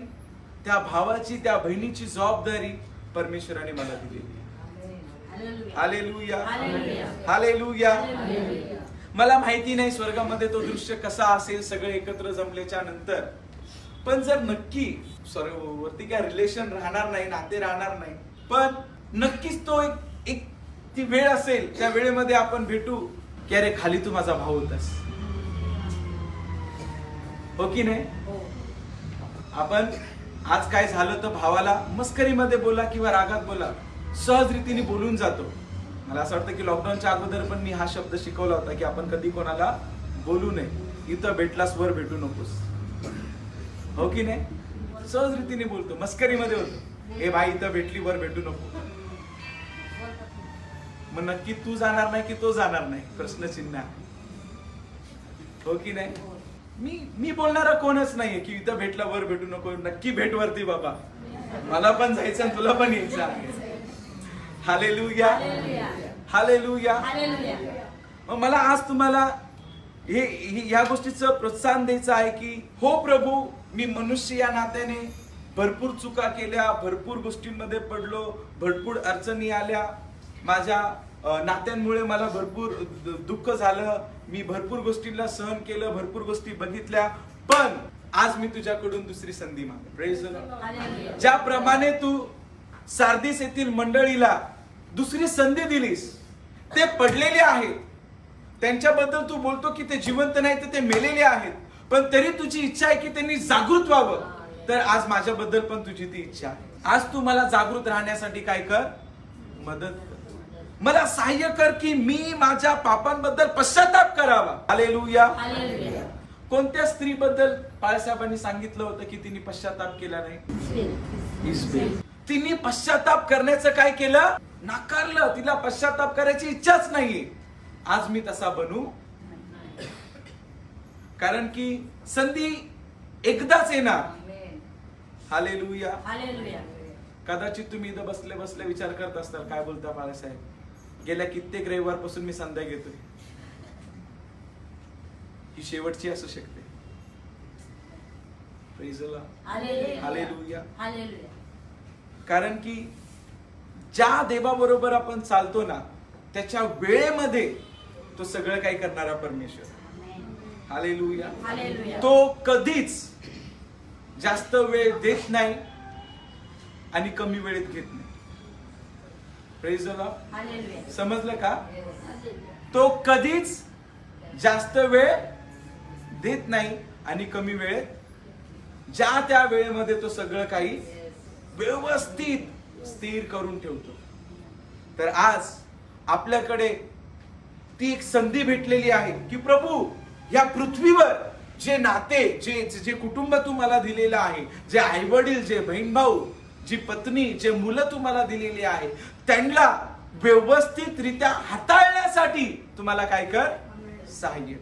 त्या भावाची, त्या बहिणीची जबाबदारी परमेश्वराने मला दिलेली. Hallelujah, hallelujah. मला माहिती नाही स्वर्गामध्ये तो दृश्य कसा असेल सगळे एकत्र जमल्याच्या नंतर, पण जर नक्की वरती काय रिलेशन राहणार नाही, नाते राहणार नाही, पण नक्कीच तो एक ती वेळ असेल, त्या वेळेमध्ये आपण भेटू की अरे खाली तू माझा भाऊ होतास, हो की नाही? आपण आज काय झालं तर भावाला मस्करीमध्ये बोला किंवा रागात बोला, सहज रीतीने बोलून जातो. मला असं वाटतं की लॉकडाऊनच्या अगोदर पण मी हा शब्द शिकवला होता की आपण कधी कोणाला बोलू नये, इथं भेटलास वर भेटू नकोस, हो की नाही? सहज रीतीने बोलतो, मस्करीमध्ये होतो, हे भाई इथं भेटली वर भेटू नको. मग नक्की तू जाणार नाही की तो जाणार नाही, प्रश्नचिन्ह आहे, हो की नाही? मी बोलणारा कोणच नाहीये की इथं भेटला वर भेटू नको. नक्की भेट वरती बाबा, मला पण जायचं आणि तुला पण यायचं आहे. Hallelujah, hallelujah. मग मला आज तुम्हाला ह्या गोष्टीचं प्रोत्साहन द्यायचं आहे की हो प्रभू, मी मनुष्य या नात्याने भरपूर चुका केल्या, भरपूर गोष्टींमध्ये पडलो, भरपूर अडचणी आल्या, माझ्या नात्यांमुळे मला भरपूर दुःख झालं, मी भरपूर गोष्टींना सहन केलं, भरपूर गोष्टी बघितल्या, पण आज मी तुझ्याकडून दुसरी संधी मागतो. Praise the Lord. ज्याप्रमाणे तू सार्दिस येथील मंडळीला दुसरी संधी दिलीस, ते पडलेले आहेत, त्यांच्याबद्दल तू बोलतो की ते जिवंत नाही तर ते मेलेले आहेत, पण तरी तुझी इच्छा आहे की त्यांनी जागृत व्हावं, तर आज माझ्याबद्दल पण तुझी ती इच्छा आहे. आज तू मला जागृत राहण्यासाठी काय कर? मदत कर. मला सहाय्य कर की मी माझ्या पापांबद्दल पश्चाताप करावा. हालेलुया. हालेलुया. कोणत्या स्त्रीबद्दल बाळासाहेबांनी सांगितलं होतं की तिने पश्चाताप केला नाही? इस्बेल. तिने पश्चाताप करण्याचं काय केलं? नाकारलं. तिला पश्चाताप करायची इच्छाच नाहीये. आज मी तसा बनू, कारण की संधी एकदाच येणार. हालेलुया. हालेलुया. कदाचित तुम्ही इथं बसले बसले विचार करत असताल, काय बोलता बाळासाहेब, गेल्या कित्येक रविवारपासून मी संध्या घेतोय, ही शेवटची असू शकते. Praise the Lord. Hallelujah. Hallelujah. कारण की ज्या देवाबरोबर आपण चालतो ना, त्याच्या वेळेमध्ये तो सगळं काही करणारा परमेश्वर. हालेलुया. हालेलुया. तो कधीच जास्त वेळ देत नाही आणि कमी वेळेत घेत नाही. Praise the Lord. हालेलुया. समजलं का? तो कधीच जास्त वेळ देत नाही आणि कमी वेळेत, ज्या त्या वेळेमध्ये तो सगळं काही व्यवस्थित स्थिर करून ठेवतो. तर आज आपल्याकडे ती एक संधी भेटलेली आहे की प्रभू, या पृथ्वीवर जे नाते, जे कुटुंब तू मला दिलेलं आहे, जे आई वडील, जे बहीण भाऊ, जी पत्नी, जे मुलं तुम्हाला दिलेली आहे, त्यांना व्यवस्थितरित्या हाताळण्यासाठी तुम्हाला काय कर? सहाय्य.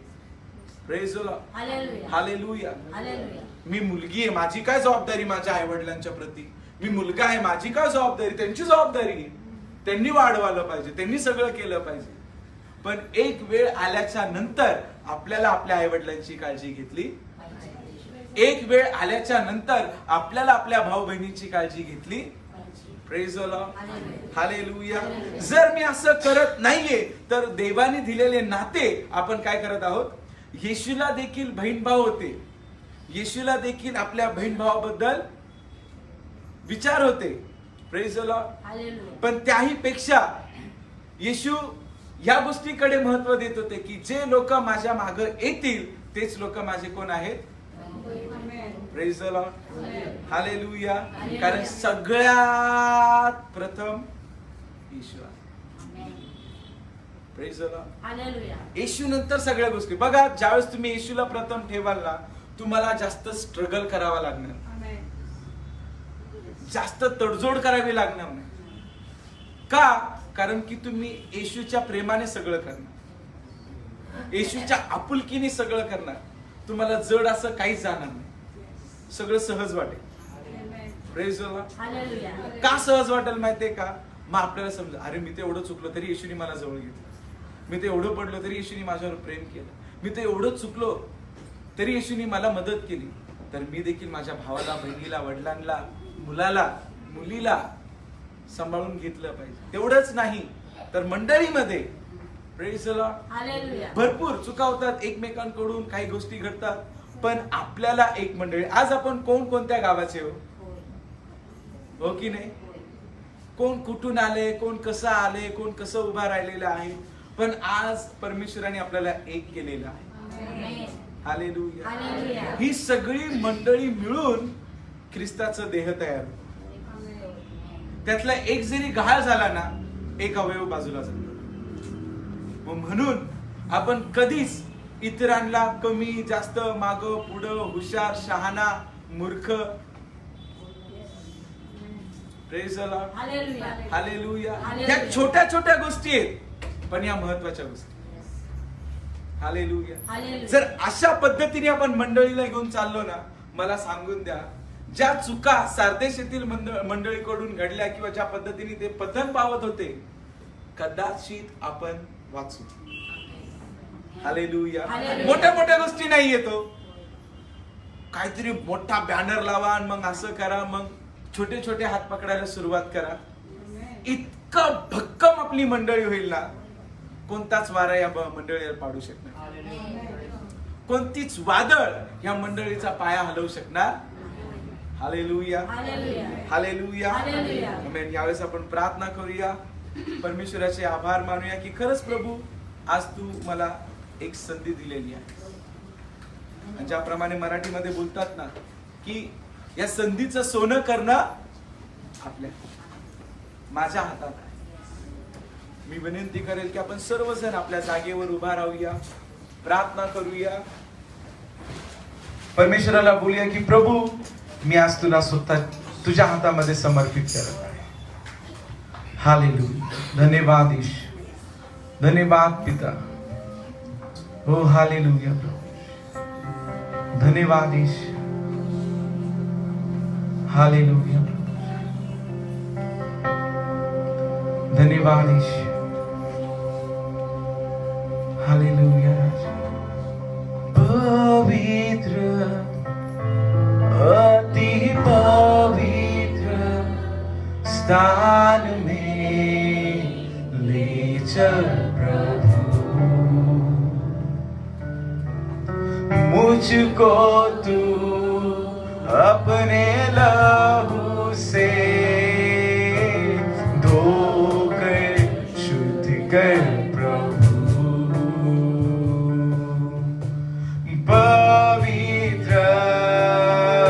Praise the Lord. Hallelujah. Hallelujah. Hallelujah. मी मुलगी आहे, माझी काय जबाबदारी माझ्या आई वडिलांच्या प्रती. मी मुलगा आहे, माझी काय जबाबदारी, त्यांची जबाबदारी आहे. त्यांनी वाढवायला पाहिजे, त्यांनी सगळं केलं पाहिजे. पण एक वेळ आल्याच्या नंतर आपल्याला आपल्या आई वडिलांची काळजी घेतली. एक वेळ आल्याच्या नंतर आपल्याला आपल्या भाऊ बहिणीची काळजी घेतली. Praise the Lord. हालेलुया. जर मी असं करत नाहीये तर देवाने दिलेले नाते आपण काय करत आहोत? येशूला देखील बहीण भाऊ होते, येशूला देखील आपल्या बहीण भावाबद्दल विचार होते. Praise the Lord. हालेलुया. पण त्याही पेक्षा येशू या गोष्टीकडे महत्व देत होते की जे लोक माझ्या मागे येतील तेच लोक माझे कोण आहेत? Praise the Lord. हालेलुया. कारण सगळ्यात प्रथम येशू आहे. Praise the Lord. हालेलुया. येशू नंतर सगळ्या गोष्टी. बघा, ज्यावेळेस तुम्ही येशूला प्रथम ठेवाल ना, तुम्हाला जास्त स्ट्रगल करावा लागणार, जास्त तडजोड करावी लागणार नाही. का? कारण की तुम्ही येशूच्या प्रेमाने सगळं करणार, येशूच्या आपुलकीने सगळं करणार. तुम्हाला जड असं काहीच जाणार नाही, सगळं सहज वाटेल. Praise the Lord. हालेलुया. का सहज वाटेल माहितीये का? मग आपल्याला समजा, अरे मी ते एवढं चुकलो तरी येशूने मला जवळ घेतलं, मी ते एवढं पडलो तरी येशूने माझ्यावर प्रेम केलं, मी ते एवढं चुकलो तरी येशूने मला मदत केली. तर मी देखील माझ्या भावाला, बहिणीला, वडिलांना, मुलाला, मुलीला सांभाळून घेतलं पाहिजे. तेवढंच नाही तर मंडळीमध्ये, प्रेज द लॉर्ड, हालेलुया. भरपूर चुका होतात, एकमेकांकडून काही गोष्टी घडतात. पण आपल्याला एक मंडळी, आज आपण कोणत्या गावाचे हो की नाही? कोण कुठून आले, कोण कसं आले, कोण कसं उभा राहिलेलं आहे, पण आज परमेश्वराने आपल्याला एक केलेलं आहे. हालेलुया. हालेलुया. ही सगळी मंडळी मिळून ख्रिस्ताचं देह तयार होतं. त्यातला एक जरी गहाळ झाला ना, एक अवयव बाजूला जातो. म्हणून आपण कधीच इतरांना कमी जास्त, माग पुढं, हुशार, शहाणा, मूर्ख, praise the Lord. Hallelujah. Hallelujah. Hallelujah. ह्या छोट्या छोट्या गोष्टी आहेत, पण या महत्वाच्या गोष्टी. हालेलुया. हालेलुया. जर अशा पद्धतीने आपण मंडळीला घेऊन चाललो ना, मला सांगून द्या, ज्या चुका सारदेश येथील मंडळीकडून घडल्या किंवा ज्या पद्धतीने ते पतन पावत होते, कदाचित आपण वाचू. हालेलुया. हालेलुया. मोठ्या मोठ्या गोष्टी नाही येतो, काहीतरी मोठा बॅनर लावा आणि मग असं करा, मग छोटे छोटे हात पकडायला सुरुवात करा. इतकं भक्कम आपली मंडळी होईल ना, कोणताच वारा या मंडळीला पाडू शकणार, कोणतीच वादळ या मंडळीचा पाया हलवू शकणार. हालेलुया. हालेलुया. हालेलुया. हालेलुया. आमेन. यावेळेस आपण प्रार्थना करूया, परमेश्वराचे आभार मानूया की खरंच प्रभू, आज तू मला एक संधी दिलेली आहे. आणि ज्याप्रमाणे मराठीमध्ये बोलतात ना की या संधीचं सोनं करणं आपल्या माझ्या हातात आहे. मी विनंती करेल की आपण सर्वजण आपल्या जागेवर उभा राहूया, प्रार्थना करूया, परमेश्वराला बोलूया की प्रभू मी आज तुला स्वतः तुझ्या हातामध्ये समर्पित करत आहे. हालेलुया. धन्यवाद ईश्वर, धन्यवाद पिता. हो हालेलुया प्रभू, धन्यवाद ईश्वर. हालेलुया प्रभू, धन्यवाद ईश्वर. हालेलुया. पवित्र, अति पवित्र स्थान में ले चल प्रभु, मुझको तू अपने लहू से धोकर शुद्ध कर प्रभु. पवित्र,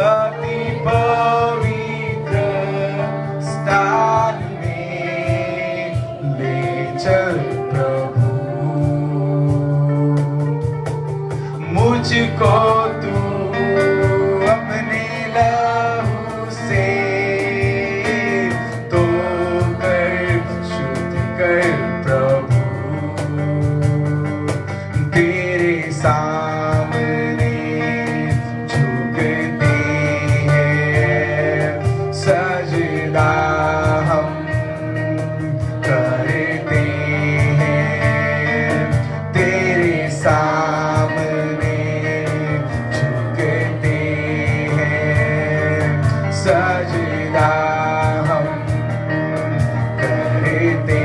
अति पवित्र स्थान में ले चल प्रभु, मुझको तू अपने लहू से धोकर शुद्ध कर प्रभु. तेरे सामने झुकते हैं, सजदा हम करते हैं. तेरे सामने झुकते हैं, सजदा हम करते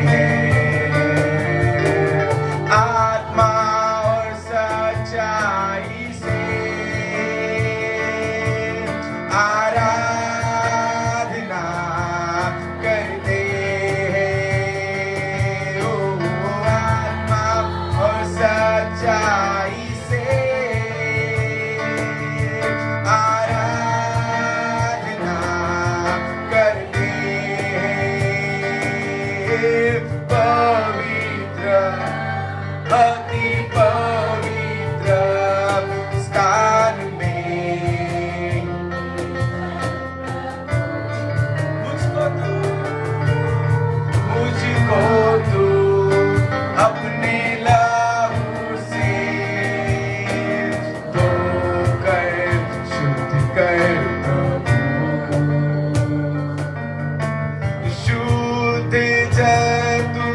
हैं. आत्मा और सच्चाई से आराधना करते हैं. ओ आत्मा और सच्चाई से आराधना करते हैं. पवित्र, अति पवित्र स्थान में मुझको तू अपने लहू से धोकर शुद्ध कर प्रभु. शुद्ध जल तू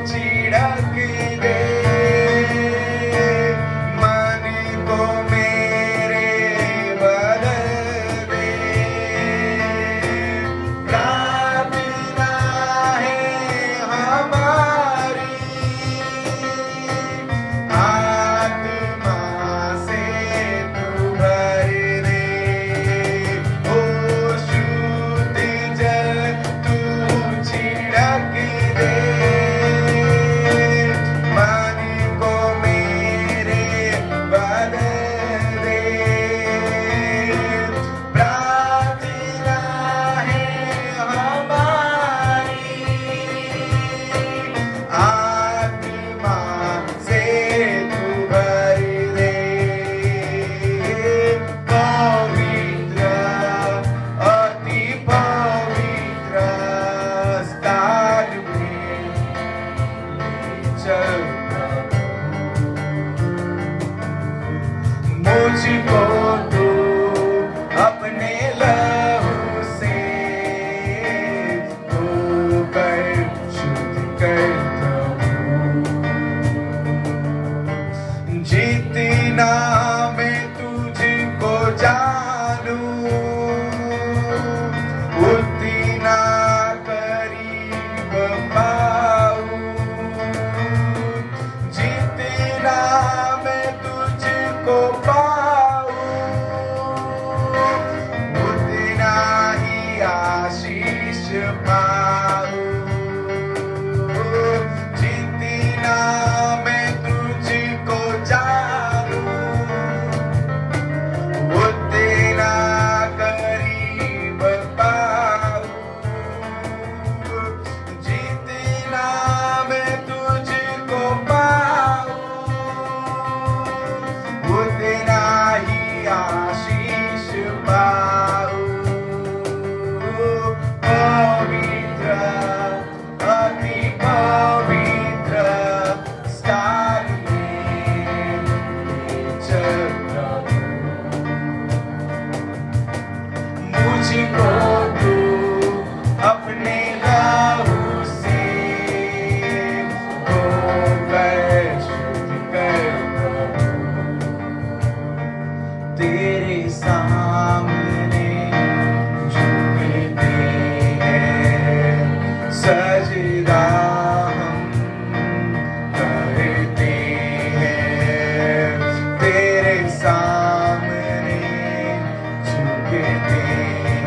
छिड़क दे मन को मेरे बदल दे. प्रार्थना है हमारी, आत्मा से तू भर दे. ओ शुद्ध जल तू छिड़क दे मन को मेरे बदल दे. प्रार्थना है हमारी, आत्मा से तू भर दे. पवित्र, अति पवित्र स्थान में चल मुझको तू अपने लहू से धोकर शुद्ध कर प्रभु. जितना मैं तुझको जानूं उतना करीब पाऊं. जितना मैं तुझको पाऊं उतना ही आशीष पाऊं. जितना मैं तुझको जानूं उतना करीब पाऊं. जितना पवित्र अति पवित्र स्थानी मुझको तू अपने लहू से धोकर शुद्ध कर तेरे सामने झुकते हैं सजदा हम करते हैं तेरे सामने झुकते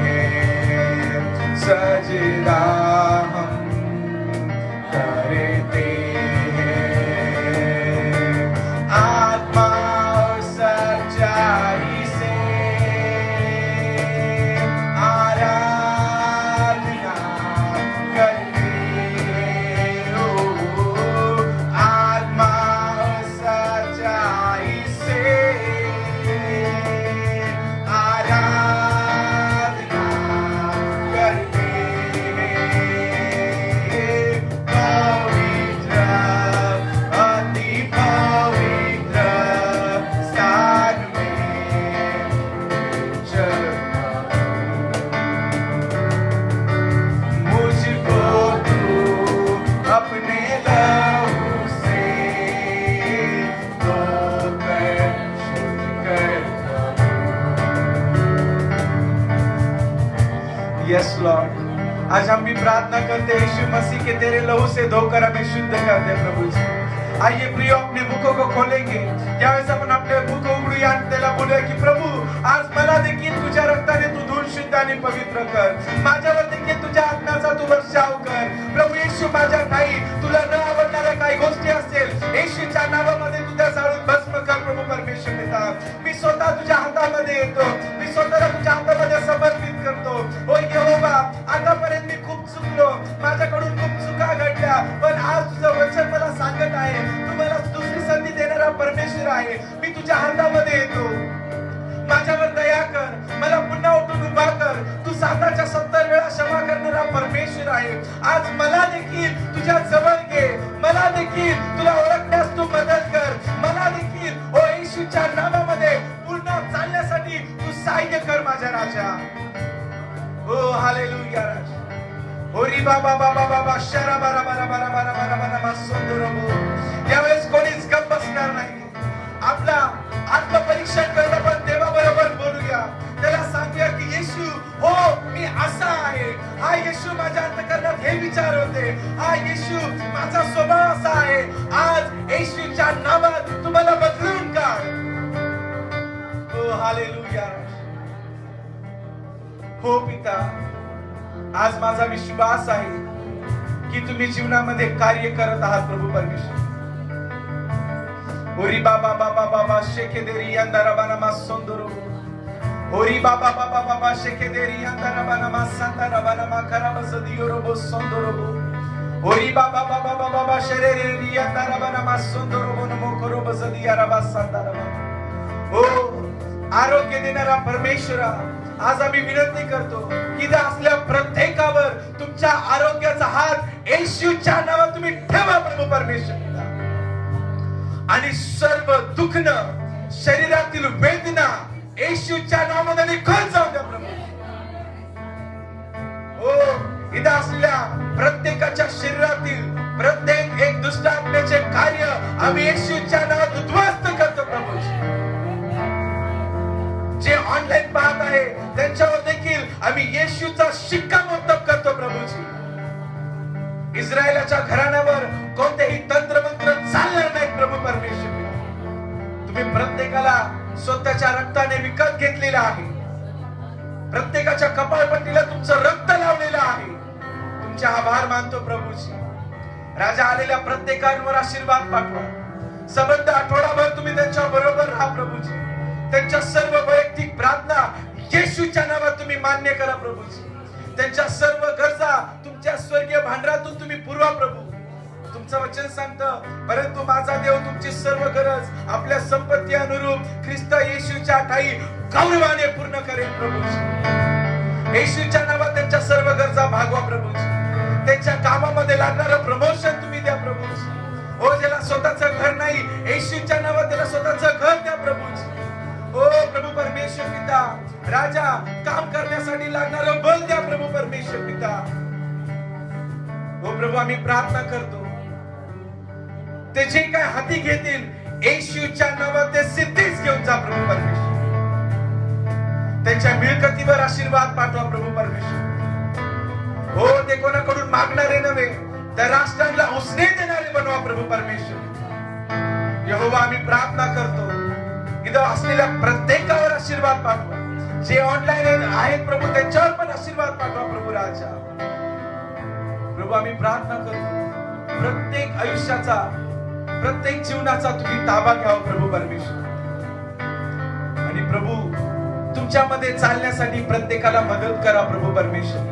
हैं सजदा हम करते हैं आत्मा और सच्चाई से आराधना करते हैं आत्मा और सच्चाई से आराधना करते हैं पवित्र अति पवित्र स्थान में मुझको तू अपने लहू से धोकर शुद्ध कर यस लॉर्ड आज हम भी प्रार्थना करते हैं यीशु मसीह के तेरे लहू से धोकर हमें शुद्ध कर दे प्रभु जी आइए प्रियो अपने मुखों को खोलेंगे यावेळेस आपण आपले मुख उघडूया आणि त्याला बोलूया की प्रभू आज मला देखील तुझ्या रक्ताने तू धुवून शुद्ध आणि पवित्र कर माझ्यावर देखील तुझ्या आत्म्याचा तू वर्षाव कर प्रभू येशू माझ्या नाही तुला न आवडणाऱ्या काही गोष्टी असेल येशूच्या नावामध्ये तुझ्या जाळून भस्म कर प्रभू परमेश्वर पिता मी स्वतः तुझ्या हातामध्ये येतो मी स्वतःला तुझ्या हातामध्ये समर्पित करतो ओ यहोवा आतापर्यंत मी खूप चुकलो माझ्याकडून खूप चुका घडल्या पण आज तुझं वचन मला सांगत आहे तू मला दुसरी संधी देणारा परमेश्वर आहे मी तुझ्या हातामध्ये येतो माझ्यावर दया कर मला पुन्हा उठून उभा कर तू 770 वेळा क्षमा करणारा परमेश्वर आहे आज मला देखील तुझ्या जवळ घे मला देखील तुला ओळखण्यास तू मदत कर मला देखील ओ येशूच्या नावामध्ये पुन्हा चालण्यासाठी तू सहाय्य कर माझ्या राजा ओ हालेलुया राजा ओरी बाबा बाबा बाबा शरा बारा बारा बारा बारा बारा बारा मासोंदरो यावेळेस कोणीच गप्प बसणार नाही आपला आत्मपरीक्षण करणं पण देवाबरोबर बोलूया त्याला सांगूया की येशू हो मी असा आहे हा येशू माझ्या अंतःकरणात हे विचार होते हा येशू माझा स्वभाव असा आहे आज येशूच्या नावात तुम्हाला बदलून काढ ओ हालेलुया हो पिता आज माझा विश्वास आहे की तुम्ही जीवनामध्ये कार्य करत आहात प्रभू परमेश्वर ओरी बाबा बाबा बाबा शेखेदेरी अंधाराबाना मासोंदरो ओरी बाबा बाबा बाबा शेखेदेरी अंधाराबाना मासांधाराबाना माखराबसदियोरोबो सोंदरोबो ओरी बाबा बाबा बाबा बाबा शरेरेरी अंधाराबाना मासोंदरोबो नमोखरोबसदियाराबासांधाराबा ओ आरोग्य देणारा परमेश्वरा आज आम्ही विनंती करतो की त्या असल्या प्रत्येकावर तुमच्या आरोग्याचा हात येशूच्या नावात तुम्ही ठेवा प्रभू परमेश्वर आणि सर्व दुखणं शरीरातील वेदना येशूच्या नावामध्ये निघून जाऊ द्या प्रभू हो इथं असलेल्या प्रत्येकाच्या शरीरातील प्रत्येक एक दुष्ट आत्म्याचे कार्य आम्ही येशूच्या नावात उद्ध्वस्त करतो प्रभू जे ऑनलाईन पाहत आहे त्यांच्यावर देखील आम्ही येशूचा शिक्कामोर्तब करतो प्रभूजी इस्रायलाच्या घराण्यावर कोणतेही तंत्रमंत्र चालणार नाहीत प्रभू परमेश्वर तुम्ही प्रत्येकाला स्वतःच्या रक्ताने विकत घेतलेला आहे प्रत्येकाच्या कपाळपट्टीला तुमचं रक्त लावलेलं आहे तुमचे आभार मानतो प्रभूजी राजा आलेल्या प्रत्येकांवर आशीर्वाद पाठवा सबंध आठवडाभर तुम्ही त्यांच्या बरोबर राहा प्रभूजी त्यांच्या सर्व वैयक्तिक प्रार्थना येशूच्या नावात तुम्ही मान्य करा प्रभूजी त्यांच्या सर्व गरजा तुमच्या स्वर्गीय भांडारातून तुम्ही पुरवा प्रभू तुमचं वचन सांगतं परंतु माझा देव तुमची सर्व गरज आपल्या संपत्ती अनुरूप ख्रिस्त येशूच्या ठाई गौरवाने पूर्ण करेल प्रभू येशूच्या नावात त्यांच्या सर्व गरजा भागवा प्रभू कामामध्ये लागणारं प्रमोशन तुम्ही द्या प्रभूजी. ओ ज्याला स्वतःचं घर नाही, येशूच्या नावात त्याला स्वतःचं घर द्या प्रभूजी. ओ प्रभू परमेश्वर पिता, राजा काम करण्यासाठी लागणारं बल द्या प्रभू परमेश्वर पिता. ओ प्रभू आम्ही प्रार्थना करतो, ते जे काय हाती घेतील येशूच्या नावात ते सिद्धीच घेऊन जा प्रभू परमेश्वर. त्यांच्या मिळकतीवर आशीर्वाद पाठवा प्रभू परमेश्वर. हो ते कोणाकडून मागणारे नव्हे, त्या राष्ट्रांना उसने देणारे बनवा प्रभू परमेश्वर. यहोवा आम्ही प्रार्थना करतो, इथं असलेल्या प्रत्येकावर आशीर्वाद पाठवा. जे ऑनलाईन आहेत प्रभू त्यांच्यावर पण आशीर्वाद पाठवा प्रभू राजा. प्रभू आम्ही प्रार्थना करतो, प्रत्येक आयुष्याचा, प्रत्येक जीवनाचा तुम्ही ताबा घ्यावा प्रभू परमेश्वर. आणि प्रभू तुमच्यामध्ये चालण्यासाठी प्रत्येकाला मदत करा प्रभू परमेश्वर.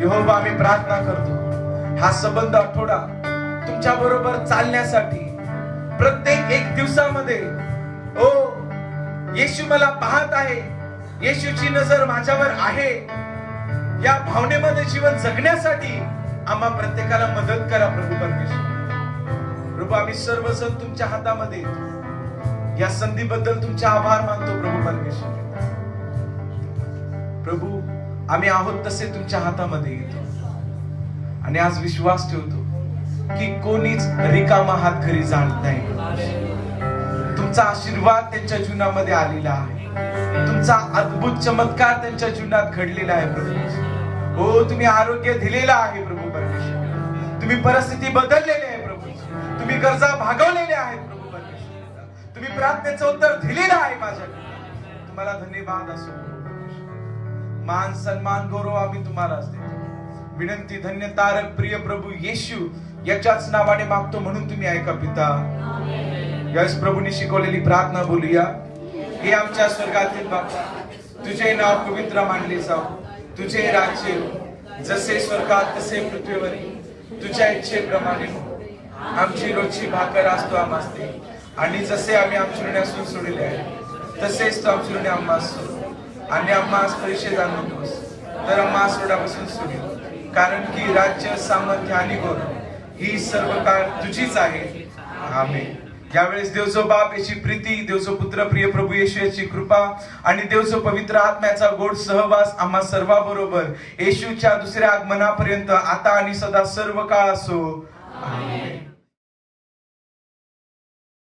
यहोवा आम्ही प्रार्थना करतो, हा संबंध आठवडा तुमच्या बरोबर चालण्यासाठी प्रत्येक एक दिवसामध्ये ओ येशू मला पाहत आहे, येशूची नजर माझ्यावर आहे, या भावनेमध्ये जीवन जगण्यासाठी आम्हा प्रत्येकाला मदत करा प्रभू परमेश्वर. प्रभू आम्ही सर्वजण तुमच्या हातामध्ये येतो. या संधीबद्दल तुमचे आभार मानतो प्रभू परमेश्वर. प्रभू आम्ही आहोत तसे तुमच्या हातामध्ये येतो आणि आज विश्वास ठेवतो की कोणीच रिकामा हात घरी जात नाही. तुमचा आशीर्वाद त्यांच्या जीवनामध्ये आलेला आहे, तुमचा अद्भुत चमत्कार त्यांच्या जीवनात घडलेला आहे प्रभू. हो तुम्ही आरोग्य दिलेला आहे प्रभू परमेश्वर, तुम्ही परिस्थिती बदललेली आहे प्रभू, तुम्ही गरजा भागवलेल्या आहेत प्रभू परमेश्वर, तुम्ही प्रार्थनेचं उत्तर दिलेलं आहे माझ्याकडे. तुम्हाला धन्यवाद असो प्रभू परमेश्वर. मान सन्मान गौरव आम्ही तुम्हालाच देतो. विनंती धन्य तारक प्रिय प्रभू येशू याच्याच नावाने मागतो म्हणून तुम्ही ऐका पिता. याच प्रभूने शिकवलेली प्रार्थना बोलूया. हे आमच्या स्वर्गातील बापा, तुझे नाव पवित्र मानले जाओ, तुझे राज्य जसे स्वर्गात तसे पृथ्वीवर, तुझ्या इच्छेप्रमाणे आमची रोजची भाकर आज तू आम्हास दे, आणि जसे आम्ही आमच्या ऋणासून सोडले आहे तसेच तू आमच्या ऋणे आम्हास सोड, आणि आम्हास परीक्षेत आणू नकोस तर आम्हास रोडापासून सोड, कारण की राज्य सामर्थ्य आणि गौरव ही सर्व काळ तुझीच आहे. आमेन. यावेळेस देवचो बाप याची प्रीती, देवचो पुत्र प्रिय प्रभू येशू याची कृपा आणि देवचो पवित्र आत्म्याचा गोड सहवास आम्हा सर्वांबरोबर येशूच्या दुसऱ्या आगमनापर्यंत आता आणि सदा सर्व काळ असो.